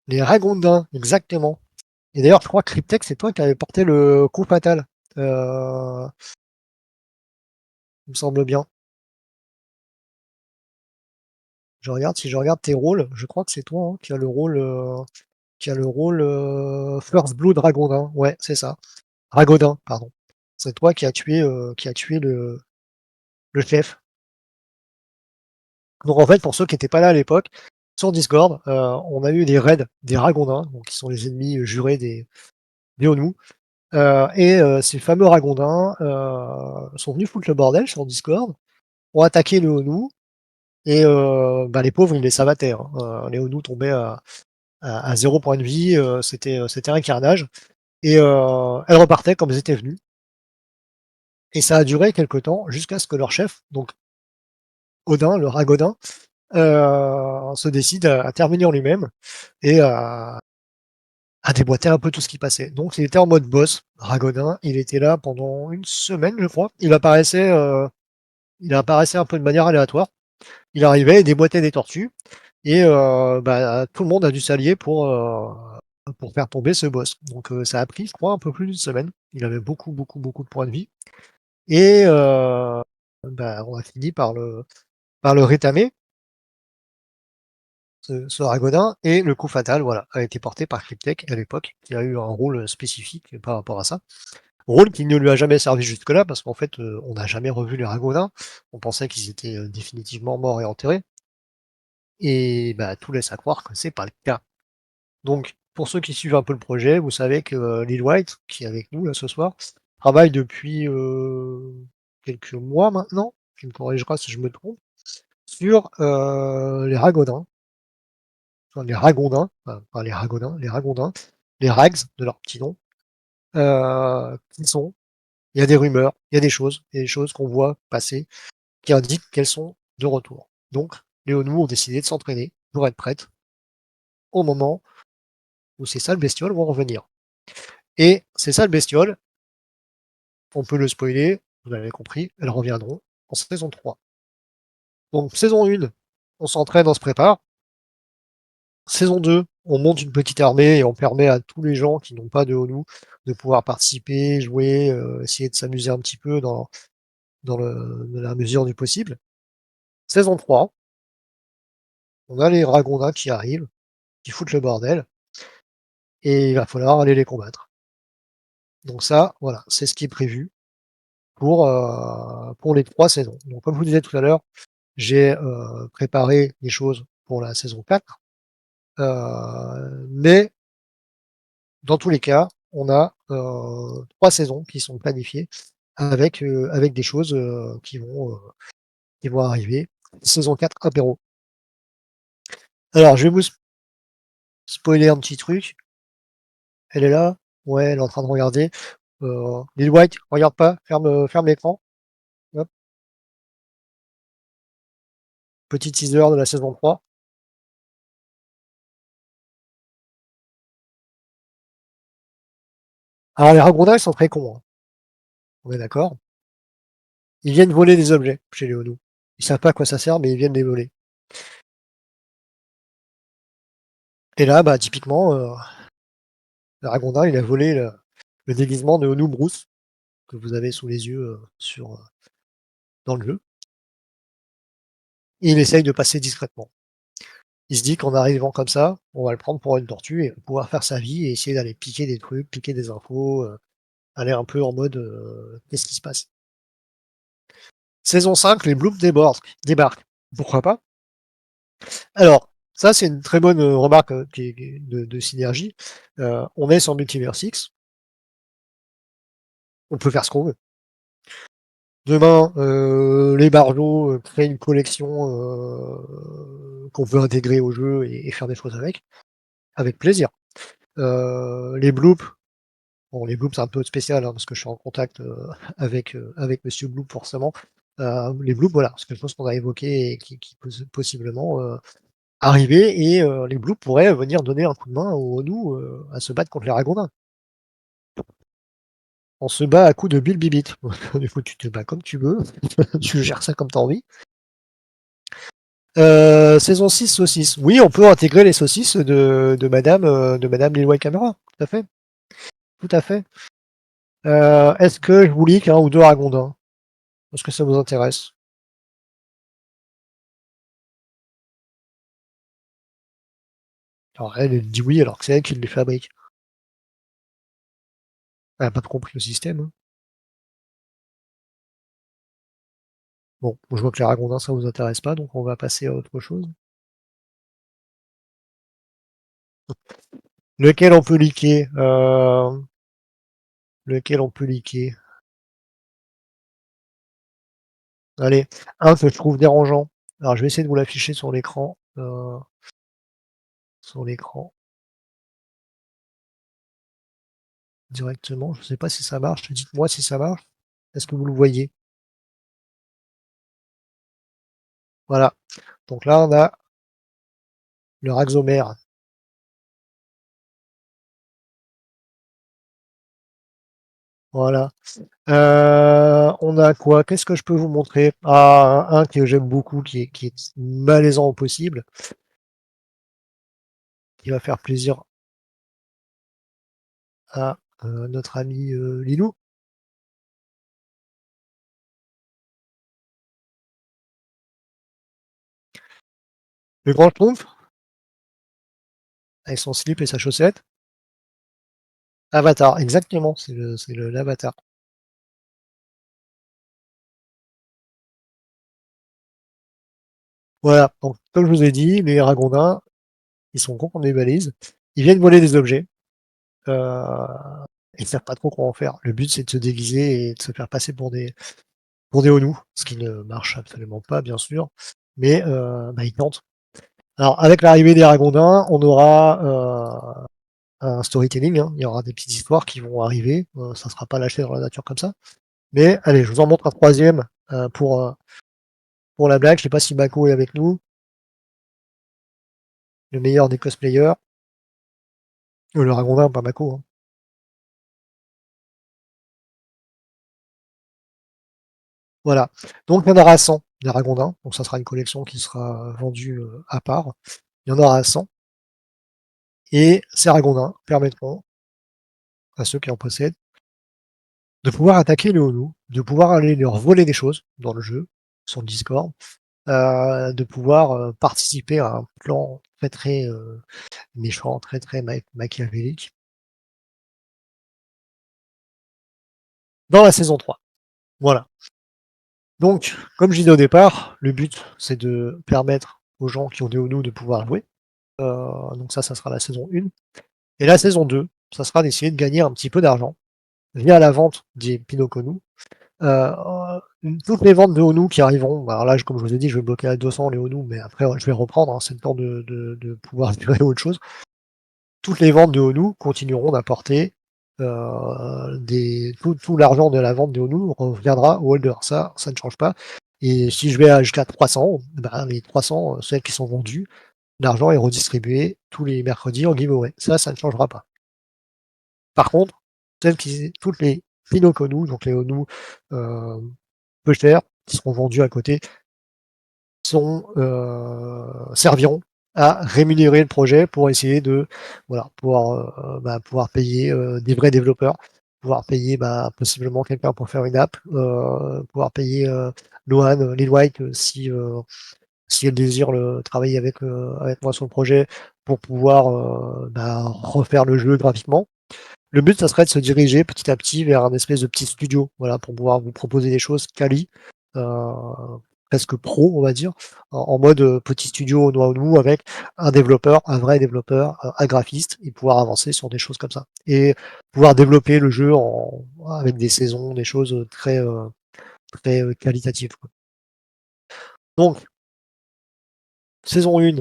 Les Ragondins, exactement. Et d'ailleurs, je crois que Cryptek, c'est toi qui avais porté le coup fatal. Euh, il me semble bien. Je regarde, si je regarde tes rôles, je crois que c'est toi hein, qui a le rôle First Blood Ragondin. Ouais, c'est ça. Ragodin, pardon. C'est toi qui a tué le chef. Donc en fait, pour ceux qui n'étaient pas là à l'époque, sur Discord, on a eu des raids des Ragondins, donc qui sont les ennemis jurés des ONU. Ces fameux Ragondins sont venus foutre le bordel sur Discord, ont attaqué les ONU, et les pauvres, ils les savataient. Hein. Les ONU tombaient à 0 point de vie, c'était un carnage. Et elles repartaient comme elles étaient venues. Et ça a duré quelque temps jusqu'à ce que leur chef, donc Odin, le Ragodin, se décide à terminer en lui-même et à déboîter un peu tout ce qui passait. Donc il était en mode boss, Ragodin, il était là pendant une semaine, je crois. Il apparaissait un peu de manière aléatoire. Il arrivait, il déboîtait des tortues, et tout le monde a dû s'allier pour faire tomber ce boss. Donc ça a pris, je crois, un peu plus d'une semaine. Il avait beaucoup de points de vie. Et on a fini par le rétamer, ce Ragodin, et le coup fatal, voilà, a été porté par Cryptek à l'époque, qui a eu un rôle spécifique par rapport à ça. Rôle qui ne lui a jamais servi jusque-là, parce qu'en fait, on n'a jamais revu les Ragodins. On pensait qu'ils étaient définitivement morts et enterrés. Et tout laisse à croire que c'est pas le cas. Donc, pour ceux qui suivent un peu le projet, vous savez que Lil White, qui est avec nous là ce soir, travaille depuis quelques mois maintenant, tu me corrigeras si je me trompe, sur les Ragodins, enfin, les Ragondins, enfin, pas les Ragodins, les Rags de leur petit nom, qui sont, il y a des rumeurs, il y a des choses qu'on voit passer qui indiquent qu'elles sont de retour. Donc, les ONU ont décidé de s'entraîner pour être prêtes au moment où ces sales bestioles vont revenir. Et ces sales bestioles, on peut le spoiler, vous l'avez compris, elles reviendront en saison 3. Donc, saison 1, on s'entraîne, on se prépare. Saison 2, on monte une petite armée et on permet à tous les gens qui n'ont pas de ONU de pouvoir participer, jouer, essayer de s'amuser un petit peu dans la mesure du possible. Saison 3, on a les Ragondins qui arrivent, qui foutent le bordel, et il va falloir aller les combattre. Donc ça, voilà, c'est ce qui est prévu pour les 3 saisons. Donc comme je vous disais tout à l'heure, j'ai préparé des choses pour la saison 4, mais dans tous les cas, on a 3 saisons qui sont planifiées avec des choses qui vont arriver. Saison 4 apéro. Alors, je vais vous spoiler un petit truc. Elle est là? Ouais, elle est en train de regarder. Lil White, regarde pas, ferme l'écran. Hop, petit teaser de la saison 3. Alors, les ragondins, ils sont très cons, hein. On est d'accord? Ils viennent voler des objets chez les Honou. Ils savent pas à quoi ça sert, mais ils viennent les voler. Et là, typiquement, Le Ragondin, il a volé le déguisement de Onu Bruce, que vous avez sous les yeux dans le jeu. Et il essaye de passer discrètement. Il se dit qu'en arrivant comme ça, on va le prendre pour une tortue et pouvoir faire sa vie et essayer d'aller piquer des trucs, piquer des infos, aller un peu en mode qu'est-ce qui se passe. Saison 5, les Bloops débarquent. Pourquoi pas? Alors, ça c'est une très bonne remarque de synergie. On est sur Multiverse X, on peut faire ce qu'on veut. Demain, les barjots créent une collection qu'on peut intégrer au jeu et faire des choses avec plaisir. Les bloops, bon les bloops c'est un peu spécial hein, parce que je suis en contact avec Monsieur Bloop forcément. Les bloops, voilà, c'est quelque chose qu'on a évoqué et qui peut possiblement arriver et les bloops pourraient venir donner un coup de main aux nous à se battre contre les ragondins. On se bat à coups de Bill Bibit. Du coup, tu te bats comme tu veux, tu gères ça comme tu as envie. Saison 6, saucisses. Oui, on peut intégrer les saucisses de Madame Lilloy Camera. Tout à fait. Tout à fait. Est-ce que je vous leak un ou deux ragondins? Est-ce que ça vous intéresse? Alors elle dit oui alors que c'est elle qui les fabrique. Elle a pas compris le système. Hein. Bon, je vois que les ragondins ça vous intéresse pas, donc on va passer à autre chose. Lequel on peut leaker Lequel on peut leaker? Allez, un que je trouve dérangeant. Alors je vais essayer de vous l'afficher sur l'écran. Sur l'écran. Directement. Je sais pas si ça marche. Dites-moi si ça marche. Est-ce que vous le voyez? Voilà. Donc là, on a le Raxomère. Voilà. On a quoi? Qu'est-ce que je peux vous montrer? Ah, un que j'aime beaucoup, qui est malaisant au possible, qui va faire plaisir à notre ami Lilou. Le grand schtroumpf, avec son slip et sa chaussette. Avatar, exactement, l'avatar. Voilà, donc comme je vous ai dit, les ragondins, ils sont cons comme des balises. Ils viennent voler des objets. Euh, ils savent pas trop quoi en faire. Le but, c'est de se déguiser et de se faire passer pour des Onu, ce qui ne marche absolument pas, bien sûr. Mais bah, ils tentent. Alors, avec l'arrivée des Ragondins, on aura un storytelling. Hein. Il y aura des petites histoires qui vont arriver. Ça ne sera pas lâché dans la nature comme ça. Mais allez, je vous en montre un troisième pour la blague. Je sais pas si Mako est avec nous, le meilleur des cosplayers. Le Ragondin, pas Mako. Hein. Voilà. Donc, il y en aura 100 des Ragondins. Donc, ça sera une collection qui sera vendue à part. Il y en aura 100. Et ces Ragondins permettront à ceux qui en possèdent de pouvoir attaquer les Onu, de pouvoir aller leur voler des choses dans le jeu, sur le Discord, de pouvoir participer à un plan très très méchant, très très machiavélique dans la saison 3. Voilà. Donc, comme je disais au départ, le but c'est de permettre aux gens qui ont des Onu de pouvoir jouer. Donc ça sera la saison 1. Et la saison 2, ça sera d'essayer de gagner un petit peu d'argent via la vente des Pinoconu. Toutes les ventes de Onu qui arriveront, alors là, comme je vous ai dit, je vais bloquer à 200 les Onu, mais après, je vais reprendre, hein, c'est le temps de pouvoir gérer autre chose. Toutes les ventes de Onu continueront d'apporter tout l'argent de la vente de Onu reviendra au holder. Ça ne change pas. Et si je vais jusqu'à 300, ben, les 300, celles qui sont vendues, l'argent est redistribué tous les mercredis en giveaway. Ça ne changera pas. Par contre, toutes les Pinoconu, donc les Onu peu chers, qui seront vendus à côté, serviront à rémunérer le projet pour essayer de voilà, pouvoir payer, des vrais développeurs, pouvoir payer, possiblement quelqu'un pour faire une app, pouvoir payer, Loan, Lil White, si elle désire travailler avec moi sur le projet pour pouvoir refaire le jeu graphiquement. Le but, ça serait de se diriger petit à petit vers un espèce de petit studio, voilà, pour pouvoir vous proposer des choses quali, euh, presque pro, on va dire, en mode petit studio noix au nous avec un développeur, un vrai développeur, un graphiste, et pouvoir avancer sur des choses comme ça. Et pouvoir développer le jeu avec des saisons, des choses très qualitatives, quoi. Donc, saison 1,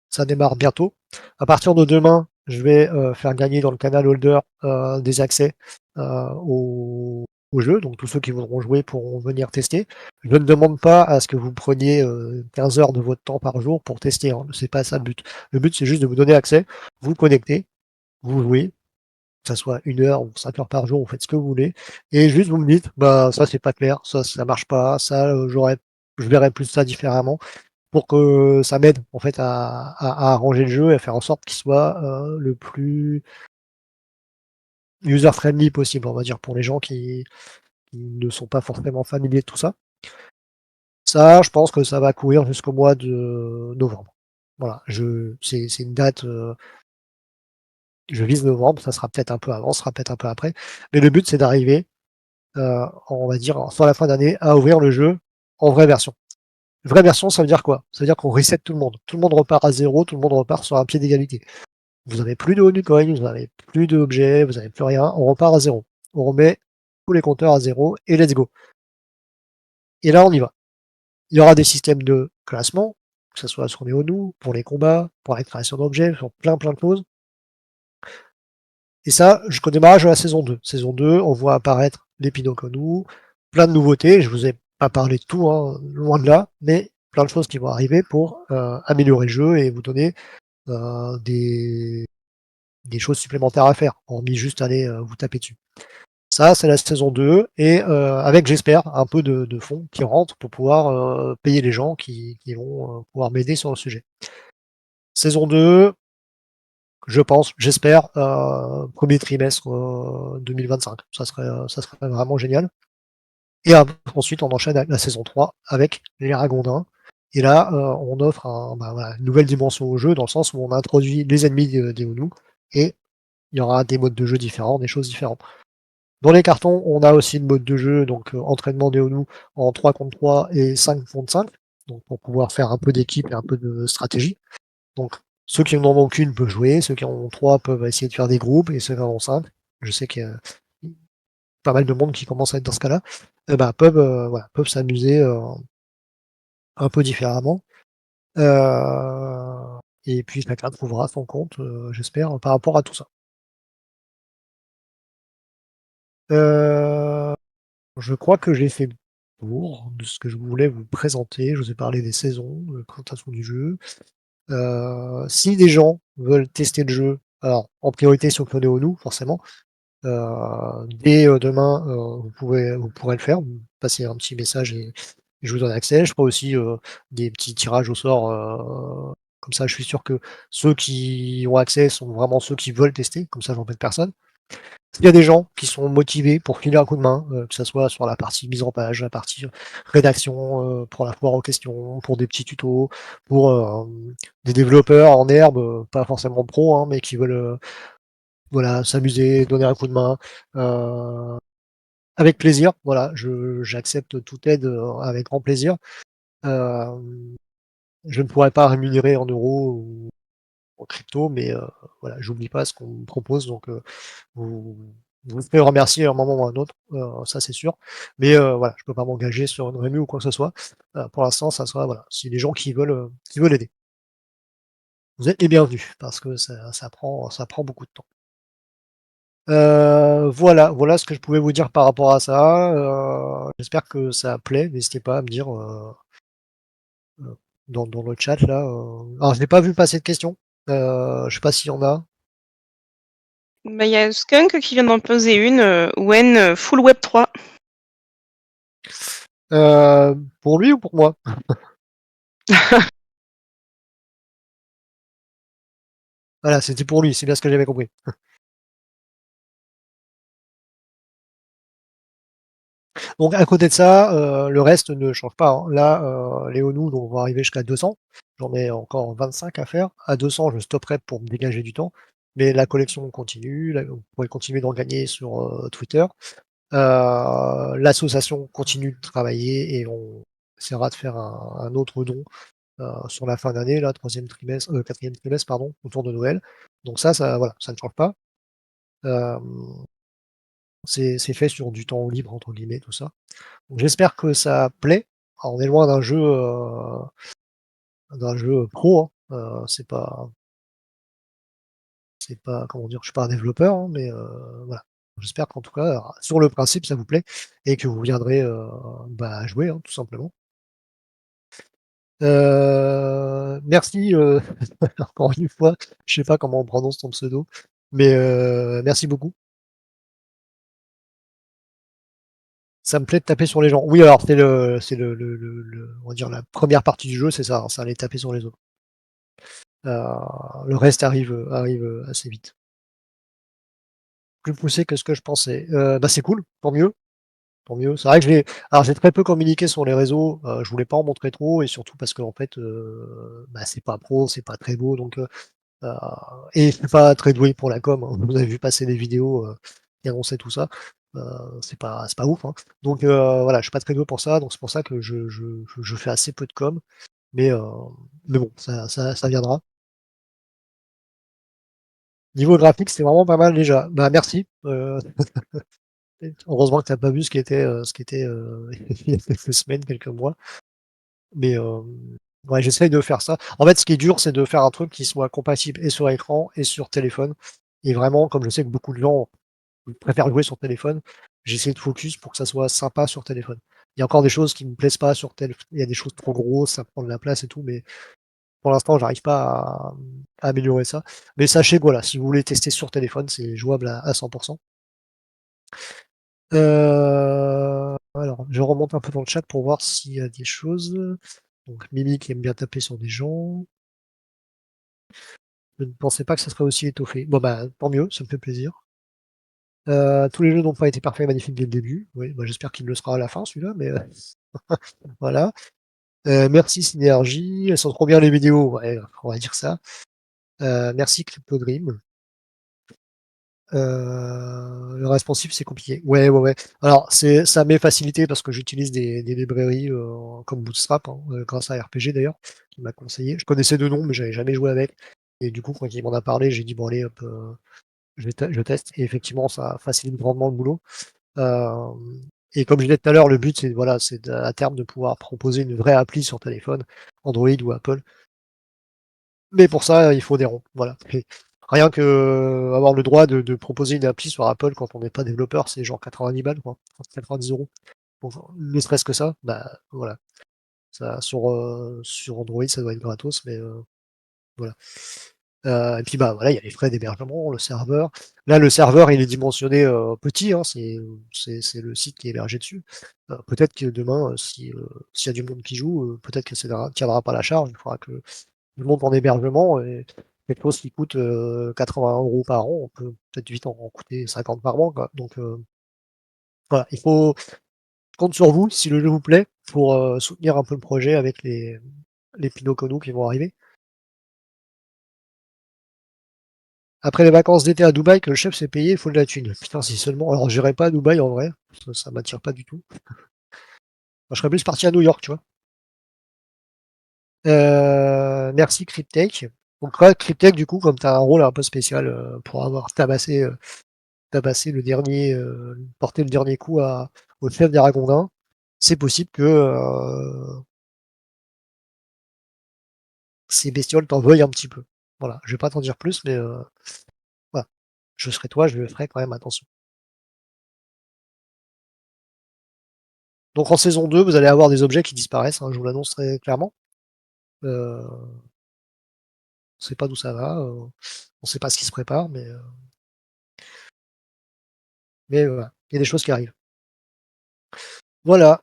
ça démarre bientôt. À partir de demain, je vais faire gagner dans le canal Holder des accès au jeu. Donc tous ceux qui voudront jouer pourront venir tester. Je ne demande pas à ce que vous preniez 15 heures de votre temps par jour pour tester, hein. C'est pas ça le but. Le but, c'est juste de vous donner accès, vous connectez, vous jouez, que ça soit 1 heure ou 5 heures par jour, vous faites ce que vous voulez. Et juste vous me dites, ça c'est pas clair, ça marche pas, ça je verrais plus ça différemment pour que ça m'aide en fait à arranger le jeu et à faire en sorte qu'il soit le plus user-friendly possible, on va dire, pour les gens qui ne sont pas forcément familiers de tout ça. Ça, je pense que ça va courir jusqu'au mois de novembre. Voilà, c'est une date, je vise novembre, ça sera peut-être un peu avant, ça sera peut-être un peu après, mais le but c'est d'arriver, on va dire, sur la fin d'année, à ouvrir le jeu en vraie version. Vraie version, ça veut dire quoi? Ça veut dire qu'on reset tout le monde. Tout le monde repart à zéro, tout le monde repart sur un pied d'égalité. Vous n'avez plus de honey coin, vous n'avez plus d'objets, vous n'avez plus rien, on repart à zéro. On remet tous les compteurs à zéro et let's go. Et là, on y va. Il y aura des systèmes de classement, que ce soit sur les ONU, pour les combats, pour la création d'objets, sur plein de choses. Et ça, jusqu'au démarrage de la saison 2. Saison 2, on voit apparaître les Pinoconu, plein de nouveautés. Je vous ai pas parlé de tout, hein, loin de là, mais plein de choses qui vont arriver pour améliorer le jeu et vous donner euh, des, des choses supplémentaires à faire, hormis juste aller vous taper dessus. Ça, c'est la saison 2, et avec, j'espère, un peu de fonds qui rentrent pour pouvoir payer les gens qui vont pouvoir m'aider sur le sujet. Saison 2, je pense, j'espère, premier trimestre 2025. Ça serait vraiment génial. Et ensuite, on enchaîne avec la saison 3 avec les Ragondins. Et là, on offre une nouvelle dimension au jeu, dans le sens où on introduit les ennemis des Onu, et il y aura des modes de jeu différents, des choses différentes. Dans les cartons, on a aussi le mode de jeu, donc entraînement des ONU en 3 contre 3 et 5 contre 5, donc pour pouvoir faire un peu d'équipe et un peu de stratégie. Donc ceux qui n'en ont qu'une peuvent jouer, ceux qui en ont 3 peuvent essayer de faire des groupes, et ceux qui en ont 5, je sais qu'il y a pas mal de monde qui commence à être dans ce cas-là, peuvent s'amuser un peu différemment. Et puis chacun trouvera son compte, j'espère, par rapport à tout ça. Euh, Je crois que j'ai fait le tour de ce que je voulais vous présenter. Je vous ai parlé des saisons, de la présentation du jeu. Si des gens veulent tester le jeu, alors en priorité sur Cloneo forcément, dès demain, vous pourrez le faire, vous passez un petit message et je vous donne accès. Je ferai aussi des petits tirages au sort, comme ça je suis sûr que ceux qui ont accès sont vraiment ceux qui veulent tester, comme ça j'embête personne. Il y a des gens qui sont motivés pour filer un coup de main, que ce soit sur la partie mise en page, la partie rédaction, pour la foire aux questions, pour des petits tutos, pour des développeurs en herbe, pas forcément pro, hein, mais qui veulent voilà, s'amuser, donner un coup de main. euh, Avec plaisir, voilà, j'accepte toute aide avec grand plaisir. Euh, je ne pourrais pas rémunérer en euros ou en crypto, mais voilà, j'oublie pas ce qu'on me propose, donc vous, vous pouvez remercier à un moment ou à un autre, ça c'est sûr. Mais voilà, je peux pas m'engager sur une rému ou quoi que ce soit. Pour l'instant, ça sera voilà, si les gens qui veulent aider. Vous êtes les bienvenus parce que ça prend beaucoup de temps. Voilà ce que je pouvais vous dire par rapport à ça. J'espère que ça plaît. N'hésitez pas à me dire dans le chat là. Alors je n'ai pas vu passer de questions. Je sais pas s'il y en a. Bah, il y a Skunk qui vient d'en poser une, when full web 3. Pour lui ou pour moi? Voilà, c'était pour lui, c'est bien ce que j'avais compris. Donc à côté de ça, le reste ne change pas, hein. Là, les ONU donc vont arriver jusqu'à 200. J'en ai encore 25 à faire. À 200, je stopperai pour me dégager du temps, mais la collection continue, là, vous pourrez continuer d'en gagner sur, Twitter. L'association continue de travailler et on essaiera de faire un autre don, sur la fin d'année, là, 3e trimestre, 4e trimestre, pardon, autour de Noël. Donc ça voilà, ça ne change pas. Hem, c'est fait sur du temps «libre» entre guillemets, tout ça. Donc j'espère que ça plaît. Alors on est loin d'un jeu pro, hein, c'est pas comment dire? Je suis pas un développeur, hein, mais voilà. J'espère qu'en tout cas, sur le principe, ça vous plaît et que vous viendrez, bah, jouer, hein, tout simplement. Merci, encore une fois, je sais pas comment on prononce ton pseudo, mais merci beaucoup. Ça me plaît de taper sur les gens. Oui, alors c'est le on va dire la première partie du jeu, c'est ça, hein, c'est aller taper sur les autres. Le reste arrive assez vite. Plus poussé que ce que je pensais. Bah, c'est cool, tant mieux, tant mieux. C'est vrai que j'ai très peu communiqué sur les réseaux, je voulais pas en montrer trop et surtout parce qu'en fait, bah, c'est pas pro, c'est pas très beau donc Heu et je suis pas très doué pour la com, hein. Vous avez vu passer des vidéos, qui annonçaient tout ça, heu, c'est pas ouf, hein. Donc voilà, je suis pas très doué pour ça, donc c'est pour ça que je fais assez peu de com, mais mais bon, ça viendra. Niveau graphique, c'était vraiment pas mal déjà. Bah, merci, heureusement que tu as pas vu ce qui était, il y a quelques semaines, quelques mois, mais ouais, j'essaye de faire ça. En fait, ce qui est dur, c'est de faire un truc qui soit compatible et sur écran et sur téléphone et vraiment, comme je sais que beaucoup de gens préfère jouer sur téléphone, j'essaie de focus pour que ça soit sympa sur téléphone. Il y a encore des choses qui me plaisent pas sur il y a des choses trop grosses, ça prend de la place et tout, mais pour l'instant, j'arrive pas à améliorer ça. Mais sachez que voilà, si vous voulez tester sur téléphone, c'est jouable à 100. Alors, je remonte un peu dans le chat pour voir s'il y a des choses. Donc Mimi qui aime bien taper sur des gens. Je ne pensais pas que ça serait aussi étoffé. Bon bah, tant mieux, ça me fait plaisir. Tous les jeux n'ont pas été parfaits et magnifiques dès le début. Oui, bah, j'espère qu'il le sera à la fin celui-là, mais voilà. Merci Synergie, elles sont trop bien les vidéos, ouais, on va dire ça. Merci CryptoDream. Le responsive, c'est compliqué. Ouais, ouais, ouais. Alors ça m'est facilité parce que j'utilise des librairies, comme Bootstrap, hein, grâce à RPG d'ailleurs, qui m'a conseillé. Je connaissais de nom, mais j'avais jamais joué avec et du coup, quand il m'en a parlé, j'ai dit: «Bon allez hop, je teste» et effectivement, ça facilite grandement le boulot. Et comme je disais tout à l'heure, le but c'est voilà, c'est à terme de pouvoir proposer une vraie appli sur téléphone, Android ou Apple. Mais pour ça, il faut des ronds, voilà. Et rien que avoir le droit de proposer une appli sur Apple quand on n'est pas développeur, c'est genre 90 balles quoi, 90 €. Pour ne serait-ce que ça, bah voilà. Ça sur Android, ça doit être gratos, mais voilà. Et puis, bah, voilà, il y a les frais d'hébergement, le serveur. Là, le serveur, il est dimensionné, petit, hein, c'est le site qui est hébergé dessus. Peut-être que demain, si, s'il y a du monde qui joue, peut-être que ça tiendra pas la charge. Il faudra que tout le monde en hébergement et quelque chose qui coûte, 80 € par an, on peut peut-être vite en coûter 50 par mois, quoi. Donc voilà, je compte sur vous, si le jeu vous plaît, pour, soutenir un peu le projet avec les Pinocchio qui vont arriver. Après les vacances d'été à Dubaï que le chef s'est payé, il faut de la thune. Putain, si seulement. Alors j'irai pas à Dubaï en vrai, ça m'attire pas du tout. Moi, je serais plus parti à New York, tu vois. Merci Cryptech. Donc ouais, Cryptech, du coup, comme tu as un rôle un peu spécial pour avoir tabassé le dernier, porté le dernier coup au chef des Ragondins, c'est possible que ces bestioles t'en veuillent un petit peu. Voilà, je vais pas t'en dire plus, mais voilà. Je serai toi, je ferai quand même attention. Donc en saison 2, vous allez avoir des objets qui disparaissent, hein, je vous l'annonce très clairement. On sait pas d'où ça va, on sait pas ce qui se prépare, mais voilà, il y a des choses qui arrivent. Voilà,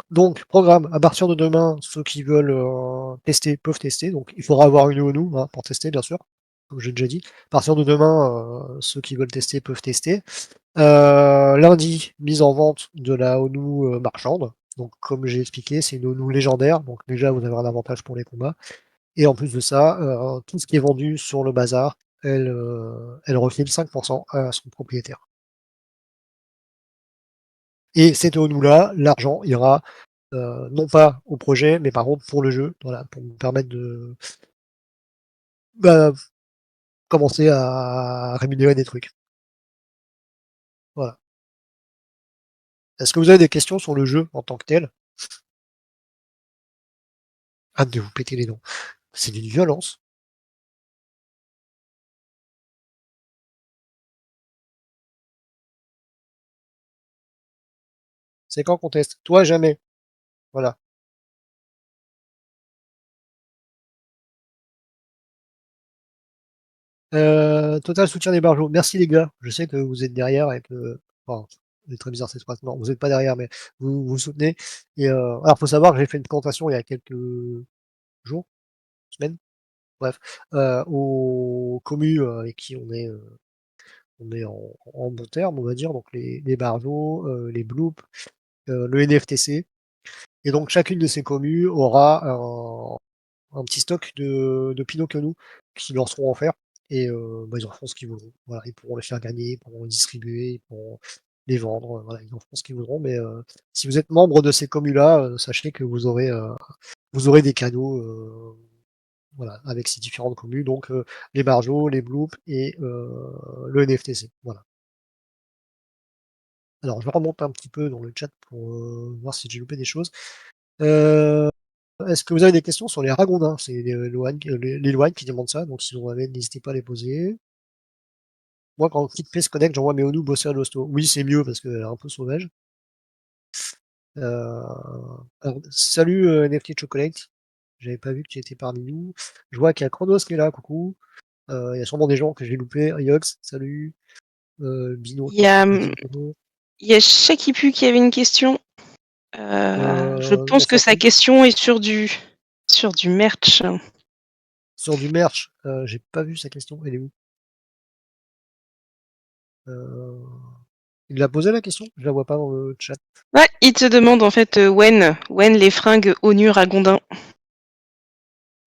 donc programme, à partir de demain, ceux qui veulent, tester peuvent tester, donc il faudra avoir une ONU, hein, pour tester bien sûr. comme j'ai déjà dit. À partir de demain, ceux qui veulent tester peuvent tester. Lundi, mise en vente de la ONU marchande. Donc, comme j'ai expliqué, c'est une ONU légendaire. Donc, déjà, vous avez un avantage pour les combats. Et en plus de ça, tout ce qui est vendu sur le bazar, elle refile 5% à son propriétaire. Et cette ONU-là, l'argent ira non pas au projet, mais par contre pour le jeu, voilà, pour me permettre de bah, commencer à rémunérer des trucs. Voilà. Est-ce que vous avez des questions sur le jeu en tant que tel? Hâte de vous péter les dents. C'est d'une violence. C'est quand qu'on teste? Toi, jamais. Voilà. Total soutien des barjots. Merci les gars. Je sais que vous êtes derrière et que. Enfin, c'est très bizarre cette phrase. Non, vous n'êtes pas derrière, mais vous soutenez. Et alors, faut savoir que j'ai fait une présentation il y a quelques jours, semaines, bref, aux communes avec qui on est en bon terme, on va dire, donc les barjots, les bloops, le NFTC. Et donc chacune de ces communes aura un petit stock de Pinocchio qui leur seront offerts. Et bah, ils en feront ce qu'ils voudront. Voilà, ils pourront les faire gagner, ils pourront les distribuer, ils pourront les vendre. Voilà, ils en feront ce qu'ils voudront. Mais si vous êtes membre de ces communes-là, sachez que vous aurez des cadeaux voilà, avec ces différentes communes. Donc les barjots, les bloops et le NFTC. Voilà. Alors je remonte un petit peu dans le chat pour voir si j'ai loupé des choses. Euh, Est-ce que vous avez des questions sur les ragondins? C'est les Loan qui demandent ça, donc si vous en avez, n'hésitez pas à les poser. Moi, quand KitP se connecte, j'envoie mes Onu bosser à l'hosto. Oui, c'est mieux parce qu'elle est un peu sauvage. Euh, alors, salut NFT Chocolate. J'avais pas vu que tu étais parmi nous. Je vois qu'il y a Chronos qui est là, coucou. Il y a sûrement des gens que j'ai loupés. Yox, salut. Bino Il y a, qui dit bonjour. il y a Shakipu qui avait une question. Je On pense que s'en sa fout. question est sur du merch. Sur du merch, j'ai pas vu sa question. Elle est où? Euh, Il l'a posé la question? Je la vois pas dans le chat. Ouais, il te demande en fait when les fringues ONU Ragondin.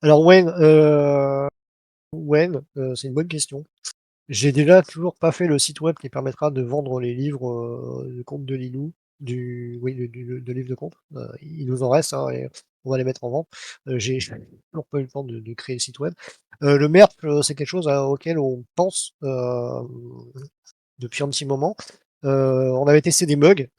Alors Wen, c'est une bonne question. J'ai déjà toujours pas fait le site web qui permettra de vendre les livres de contes de Lilou, oui, de livres de contes. Il nous en reste, hein, et on va les mettre en vente. J'ai toujours pas eu le temps de créer le site web. Le merch, c'est quelque chose auquel on pense depuis un petit moment. On avait testé des mugs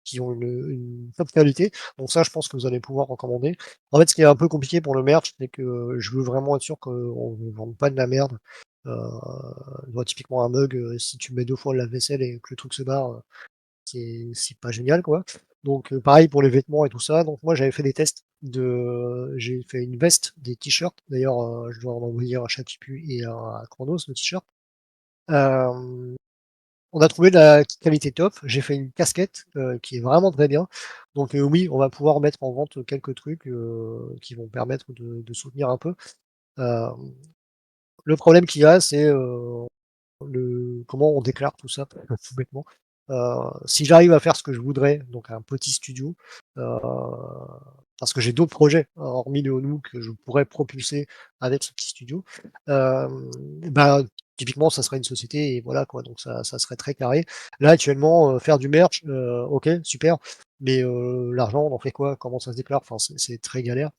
qui ont une top qualité. Donc ça, je pense que vous allez pouvoir recommander. En fait, ce qui est un peu compliqué pour le merch, c'est que je veux vraiment être sûr qu'on ne vende pas de la merde. Typiquement un mug, si tu mets 2 fois la vaisselle et que le truc se barre, c'est pas génial, quoi. Donc pareil pour les vêtements et tout ça. Donc moi j'avais fait des tests j'ai fait une veste, des t-shirts. D'ailleurs, je dois en envoyer un à Chatipu et à Chronos, le t-shirt. Euh, on a trouvé de la qualité top. J'ai fait une casquette qui est vraiment très bien. Donc oui, on va pouvoir mettre en vente quelques trucs qui vont permettre de soutenir un peu. Euh, le problème qu'il y a, c'est comment on déclare tout ça, tout bêtement. Si j'arrive à faire ce que je voudrais, donc un petit studio, euh, parce que j'ai d'autres projets, hormis le ONU, que je pourrais propulser avec ce petit studio, euh, bah, typiquement, ça serait une société et voilà quoi, donc ça serait très carré. Là, actuellement, faire du merch, ok, super, mais l'argent, on en fait quoi? Comment ça se déclare? Enfin, c'est très galère.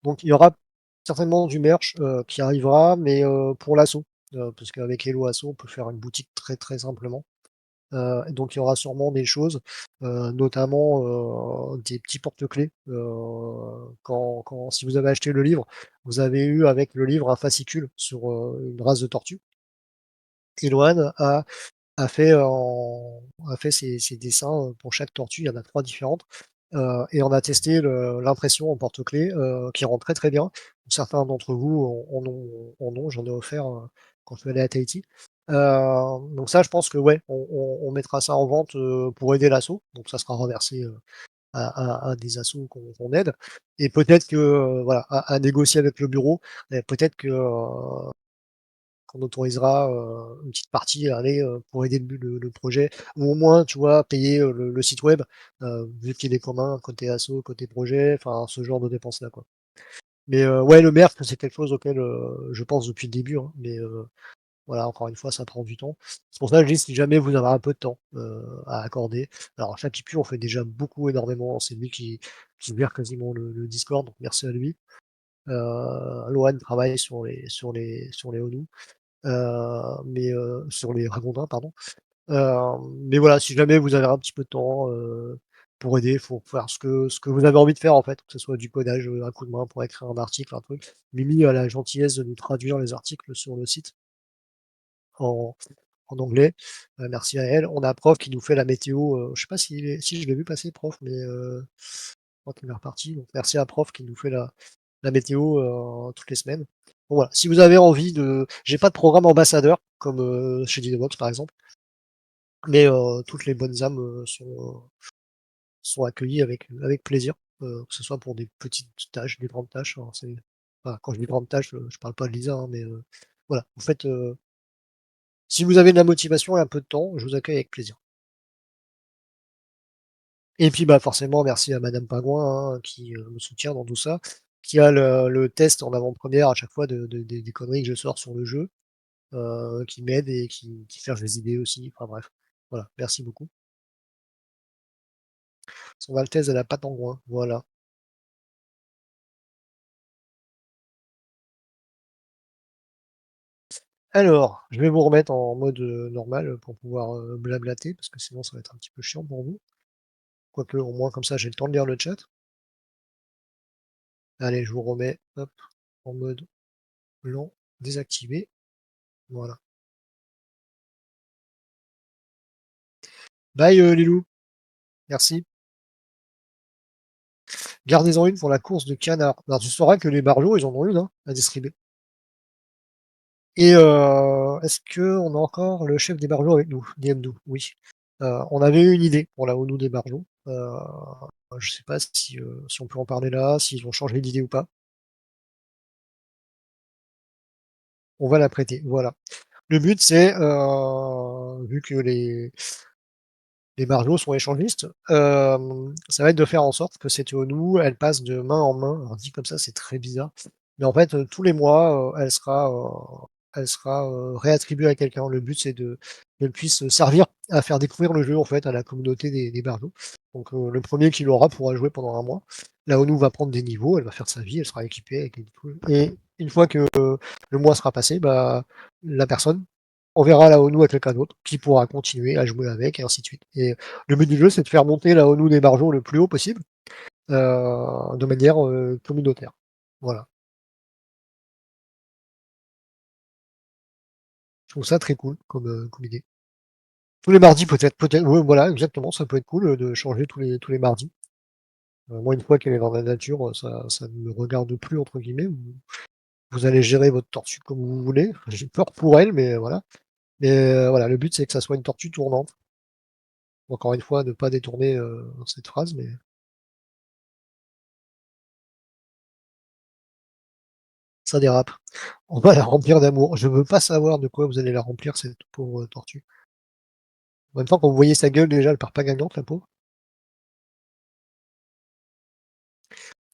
Donc, il y aura certainement du merch qui arrivera, mais pour l'assaut. Parce qu'avec Hello Asso, on peut faire une boutique très très simplement. Donc il y aura sûrement des choses, notamment des petits porte-clés. Si vous avez acheté le livre, vous avez eu avec le livre un fascicule sur une race de tortue. Eloane a fait ses dessins pour chaque tortue, il y en a 3 différentes. Et on a testé l'impression en porte-clés qui rend très très bien. Certains d'entre vous en ont, j'en ai offert quand je suis allé à Tahiti. Donc ça, je pense que ouais, on mettra ça en vente pour aider l'assaut. Donc ça sera reversé à des assos qu'on aide et peut-être que, voilà, à négocier avec le bureau et peut-être que, qu'on autorisera, une petite partie à aller, pour aider le projet ou au moins, tu vois, payer, le site web, vu qu'il est commun côté asso, côté projet, enfin ce genre de dépenses-là, quoi. Mais, ouais, le MERP, c'est quelque chose auquel, je pense depuis le début, hein, mais, voilà, encore une fois, ça prend du temps. C'est pour ça que je dis, si jamais vous avez un peu de temps, à accorder. Alors Chapipu on fait déjà beaucoup, énormément, c'est lui qui gère quasiment le Discord, donc merci à lui. Loan travaille sur les ONU, mais, sur les Ragondins, pardon. Mais voilà, si jamais vous avez un petit peu de temps, pour aider, faut faire ce que vous avez envie de faire, en fait, que ce soit du codage, un coup de main pour écrire un article, un truc. Mimi a la gentillesse de nous traduire les articles sur le site en en anglais, merci à elle. On a Prof qui nous fait la météo, je sais pas si je l'ai vu passer Prof, mais, je crois qu'il est reparti, donc merci à Prof qui nous fait la météo, toutes les semaines. Bon voilà, si vous avez envie de j'ai pas de programme ambassadeur comme, chez Dynavox par exemple, mais, toutes les bonnes âmes, sont accueillies avec plaisir, que ce soit pour des petites tâches, des grandes tâches, hein, c'est enfin, quand je dis grandes tâches, je parle pas de Lisa, hein, mais, voilà, en fait, si vous avez de la motivation et un peu de temps, je vous accueille avec plaisir. Et puis, bah, forcément, merci à madame Pingouin, hein, qui, me soutient dans tout ça, qui a le test en avant-première à chaque fois des conneries que je sors sur le jeu, qui m'aide et qui cherche des idées aussi, enfin bref. Voilà, merci beaucoup. Son Altesse elle a pas Pingouin, voilà. Alors, je vais vous remettre en mode, normal, pour pouvoir, blablater parce que sinon ça va être un petit peu chiant pour vous. Quoique, au moins comme ça j'ai le temps de lire le chat. Allez, je vous remets, hop, en mode lent, désactivé, voilà. Bye, les loups, merci. Gardez-en une pour la course de canard. Alors tu sauras que les barjots, ils en ont une, hein, à distribuer. Et, est-ce qu'on a encore le chef des barjots avec nous? DM-nous, oui. On avait eu une idée pour la ONU des barjots. Je sais pas si on peut en parler là, s'ils ont changé d'idée ou pas. On va la prêter, voilà. Le but c'est, vu que les margeaux sont échangistes, ça va être de faire en sorte que cette ONU, elle passe de main en main. Alors dit comme ça, c'est très bizarre, mais en fait, tous les mois, elle sera réattribuée à quelqu'un. Le but, c'est qu'elle puisse servir à faire découvrir le jeu, en fait, à la communauté des barjots. Donc, le premier qui l'aura pourra jouer pendant un mois. La ONU va prendre des niveaux, elle va faire sa vie, elle sera équipée avec les niveaux. Et une fois que le mois sera passé, bah, la personne enverra la ONU à quelqu'un d'autre qui pourra continuer à jouer avec et ainsi de suite. Et le but du jeu, c'est de faire monter la ONU des barjots le plus haut possible, de manière communautaire. Voilà. Je trouve ça très cool comme idée. Tous les mardis peut-être, ouais, voilà, exactement, ça peut être cool de changer tous les mardis. Moi, une fois qu'elle est dans la nature, ça ne me regarde plus, entre guillemets. Vous allez gérer votre tortue comme vous voulez. J'ai peur pour elle, mais voilà. Mais, voilà, le but, c'est que ça soit une tortue tournante. Encore une fois, ne pas détourner cette phrase, mais ça dérape. On va la remplir d'amour. Je veux pas savoir de quoi vous allez la remplir, cette pauvre tortue. En même temps, quand vous voyez sa gueule, déjà, elle part pas gagnante, la pauvre.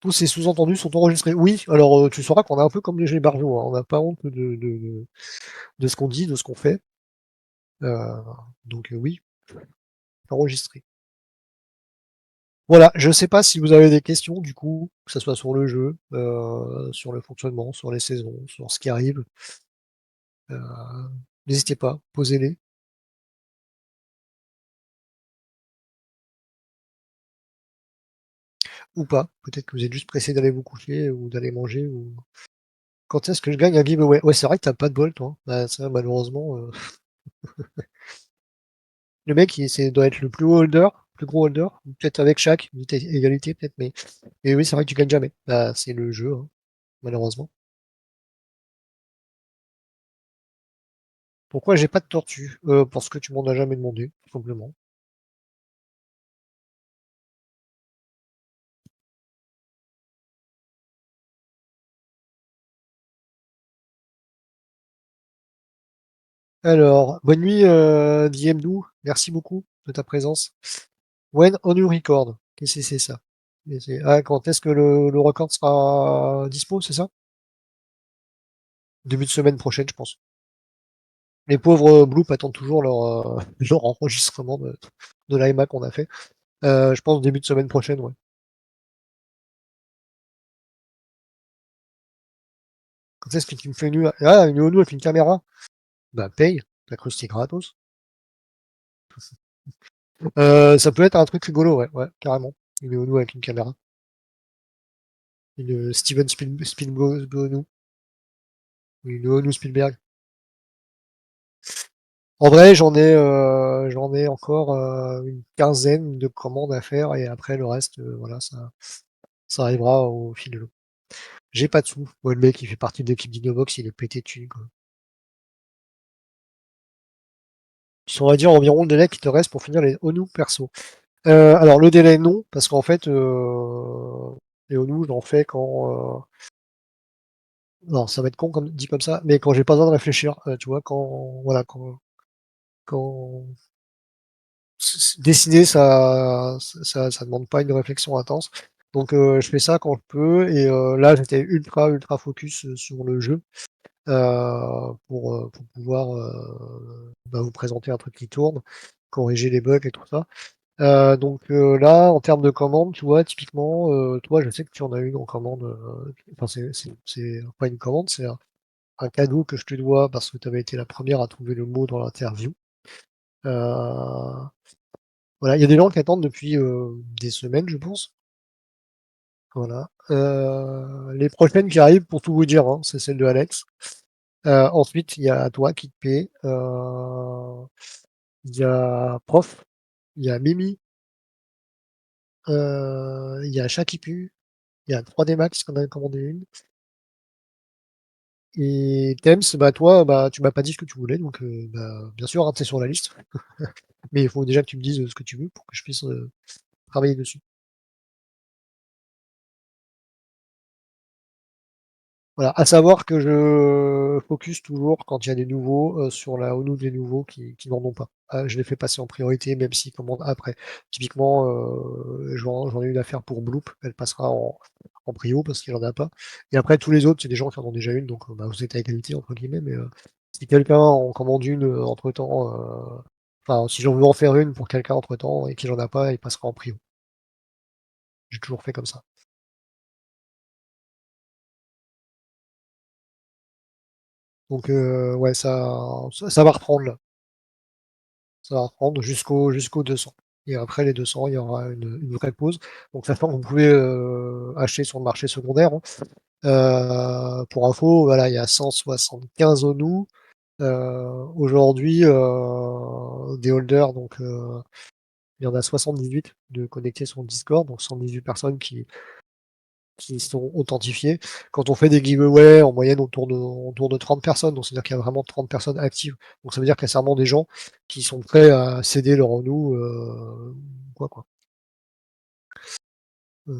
Tous ces sous-entendus sont enregistrés. Oui, alors tu sauras qu'on est un peu comme les Barjots, hein. On n'a pas honte de ce qu'on dit, de ce qu'on fait. Euh, donc oui, enregistré. Voilà, je sais pas si vous avez des questions, du coup, que ce soit sur le jeu, sur le fonctionnement, sur les saisons, sur ce qui arrive. Euh, N'hésitez pas, posez-les. Ou pas. Peut-être que vous êtes juste pressé d'aller vous coucher ou d'aller manger. Ou... Quand est-ce que je gagne un giveaway? Ouais, c'est vrai que t'as pas de bol, toi. Bah, ça, malheureusement. Le mec, doit être le plus haut holder, plus gros holder. Peut-être avec chaque, égalité, peut-être. Mais oui, c'est vrai que tu gagnes jamais. Bah, c'est le jeu, hein, malheureusement. Pourquoi j'ai pas de tortue? Parce que tu m'en as jamais demandé, tout simplement. Alors, bonne nuit, DMDou. Merci beaucoup de ta présence. When on you record. Qu'est-ce que c'est ça? Ah, quand est-ce que le record sera dispo, c'est ça? Début de semaine prochaine, je pense. Les pauvres Bloop attendent toujours leur, leur enregistrement de l'IMA qu'on a fait. Je pense début de semaine prochaine, ouais. Quand est-ce que tu me fais une ONU avec une caméra? Bah, paye. T'as cru que c'était gratos. Ça peut être un truc rigolo, ouais, ouais, carrément. Une ONU avec une caméra. Une Steven Spielberg, une ONU Spielberg. En vrai, j'en ai encore une quinzaine de commandes à faire et après le reste, voilà, ça arrivera au fil de l'eau. J'ai pas de sous. Moi, le mec, il fait partie de l'équipe d'Innobox, il est pété de thunes, quoi. On va dire environ le délai qui te reste pour finir les ONU perso. Alors le délai non, parce qu'en fait, les ONU, j'en fais quand. Non, ça va être con comme dit comme ça, mais quand j'ai pas besoin de réfléchir, tu vois, quand voilà, quand dessiner, ça demande pas une réflexion intense. Donc je fais ça quand je peux. Et là, j'étais ultra focus sur le jeu pour pouvoir bah, vous présenter un truc qui tourne, corriger les bugs et tout ça. Donc là, en termes de commande, tu vois, typiquement, toi, je sais que tu en as une en commande. Enfin, c'est pas une commande, c'est un cadeau que je te dois parce que tu avais été la première à trouver le mot dans l'interview. Euh, voilà, il y a des gens qui attendent depuis des semaines, je pense. Voilà. Les prochaines qui arrivent, pour tout vous dire, hein, c'est celle de Alex. Ensuite, il y a toi qui te paie. Il y a Prof, il y a Mimi, il y a Chat qui pue, il y a 3D Max qu'on a commandé une. Et Thames, bah toi, bah tu m'as pas dit ce que tu voulais, donc bah, bien sûr, hein, t'es sur la liste. Mais il faut déjà que tu me dises ce que tu veux pour que je puisse travailler dessus. Voilà, à savoir que je focus toujours quand il y a des nouveaux sur la ONU des nouveaux qui n'en ont pas. Je les fais passer en priorité, même s'ils commandent après. Typiquement, j'en ai une affaire pour Bloop, elle passera en prio parce qu'il en a pas. Et après, tous les autres, c'est des gens qui en ont déjà une, donc bah, vous êtes à égalité, entre guillemets, mais si quelqu'un en commande une entre-temps, enfin, si j'en veux en faire une pour quelqu'un entre-temps et qu'il en a pas, il passera en prio. J'ai toujours fait comme ça. Donc, ouais, ça va reprendre là. Ça va reprendre jusqu'au 200. Et après les 200, il y aura une vraie pause. Donc sachant que vous pouvez acheter sur le marché secondaire, hein. Pour info, voilà, il y a 175 ONU. Aujourd'hui, des holders, donc il y en a 78 de connectés sur le Discord, donc 118 personnes qui sont authentifiées. Quand on fait des giveaways, en moyenne, on tourne de 30 personnes, donc c'est-à-dire qu'il y a vraiment 30 personnes actives. Donc ça veut dire qu'il y a sûrement des gens qui sont prêts à céder leur nous, quoi. Euh,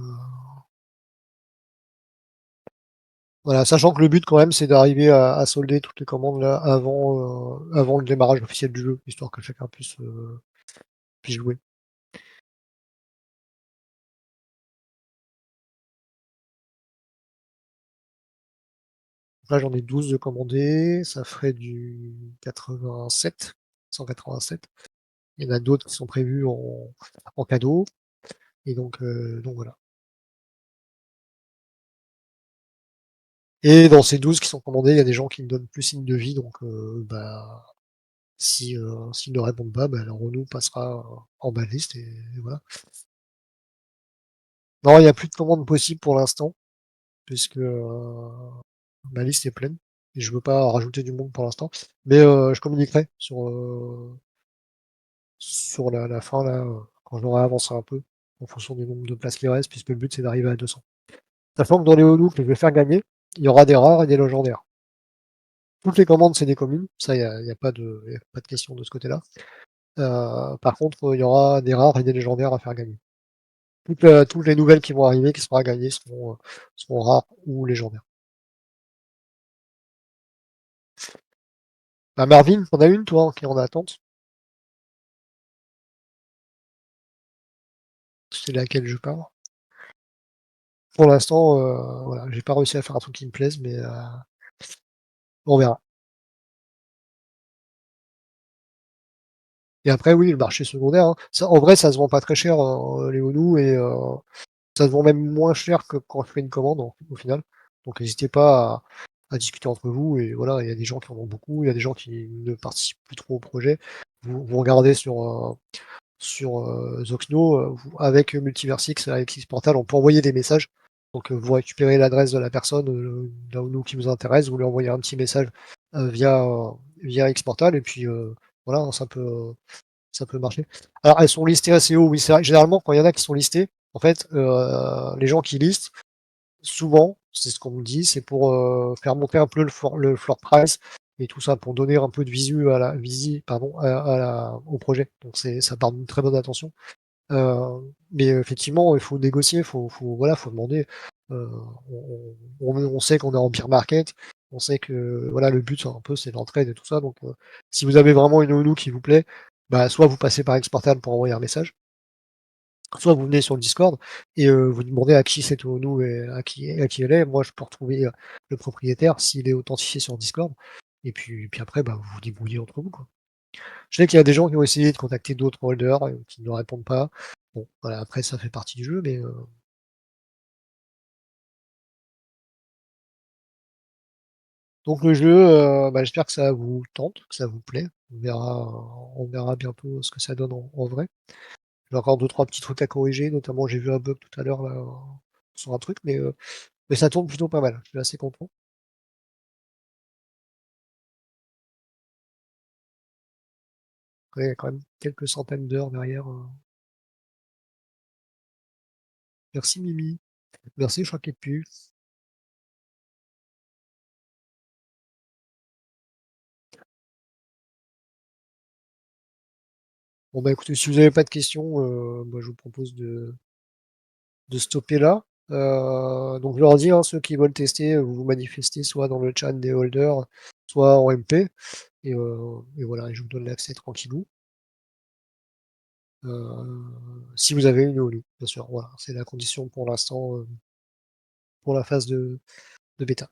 voilà, sachant que le but quand même, c'est d'arriver à solder toutes les commandes là avant le démarrage officiel du jeu, histoire que chacun puisse jouer. Là, j'en ai 12 de commandés, ça ferait du 87, 187. Il y en a d'autres qui sont prévus en cadeau. Et donc voilà. Et dans ces 12 qui sont commandés, il y a des gens qui me donnent plus signe de vie. Donc bah, s'ils ne répondent pas, bah, leur renou passera en bas de liste. Et voilà. Non, il n'y a plus de commandes possibles pour l'instant, puisque ma liste est pleine. Et je veux pas rajouter du monde pour l'instant. Mais je communiquerai sur la fin, là, quand j'aurai avancé un peu, en fonction du nombre de places qui restent, puisque le but c'est d'arriver à 200. Sachant que dans les Honus que je vais faire gagner, il y aura des rares et des légendaires. Toutes les commandes, c'est des communes, ça, y a pas de question de ce côté-là. Par contre, il y aura des rares et des légendaires à faire gagner. Toutes les nouvelles qui vont arriver, qui seront à gagner, seront rares ou légendaires. Bah, Marvin, tu en as une toi, qui est en attente? C'est laquelle je parle. Pour l'instant, voilà, j'ai pas réussi à faire un truc qui me plaise, mais on verra. Et après, oui, le marché secondaire, hein. Ça, en vrai, ça se vend pas très cher, les Onu, et ça se vend même moins cher que quand je fais une commande, au final. Donc n'hésitez pas à discuter entre vous, et voilà, il y a des gens qui en ont beaucoup, il y a des gens qui ne participent plus trop au projet. Vous regardez sur Zoxno, avec Multiversix, avec Xportal, on peut envoyer des messages. Donc vous récupérez l'adresse de la personne, d'un Onu qui vous intéresse, vous lui envoyez un petit message via Xportal, et puis voilà, hein, ça peut marcher. Alors, elles sont listées assez haut, oui, c'est vrai. Généralement, quand il y en a qui sont listés, en fait, les gens qui listent, souvent, c'est ce qu'on me dit, c'est pour faire monter un peu le floor price et tout ça, pour donner un peu de visu pardon, au projet. Donc, ça part d'une très bonne attention. Mais effectivement, il faut négocier, voilà, faut demander. Euh, on sait qu'on est en bear market, on sait que voilà, le but un peu c'est l'entraide et tout ça. Donc, si vous avez vraiment une ONU qui vous plaît, bah, soit vous passez par Exportal pour envoyer un message, soit vous venez sur le Discord et vous demandez à qui cette ONU et à qui elle est. Moi, je peux retrouver le propriétaire s'il est authentifié sur Discord. Et puis après, bah, vous vous débrouillez entre vous, quoi. Je sais qu'il y a des gens qui ont essayé de contacter d'autres holders qui ne répondent pas. Bon, voilà, après ça fait partie du jeu, mais donc le jeu, bah, j'espère que ça vous tente, que ça vous plaît. On verra bientôt ce que ça donne en vrai. J'ai encore deux, trois petits trucs à corriger, notamment j'ai vu un bug tout à l'heure là, sur un truc, mais ça tourne plutôt pas mal. Je suis assez content. Après, il y a quand même quelques centaines d'heures derrière. Merci Mimi. Merci Choquet de. Bon bah écoutez, si vous n'avez pas de questions, moi je vous propose de stopper là. Donc je leur dis, hein, ceux qui veulent tester, vous vous manifestez soit dans le chat des holders, soit en MP. Et voilà, je vous donne l'accès tranquillou. Si vous avez une OLU, bien sûr. Voilà, c'est la condition pour l'instant, pour la phase de bêta.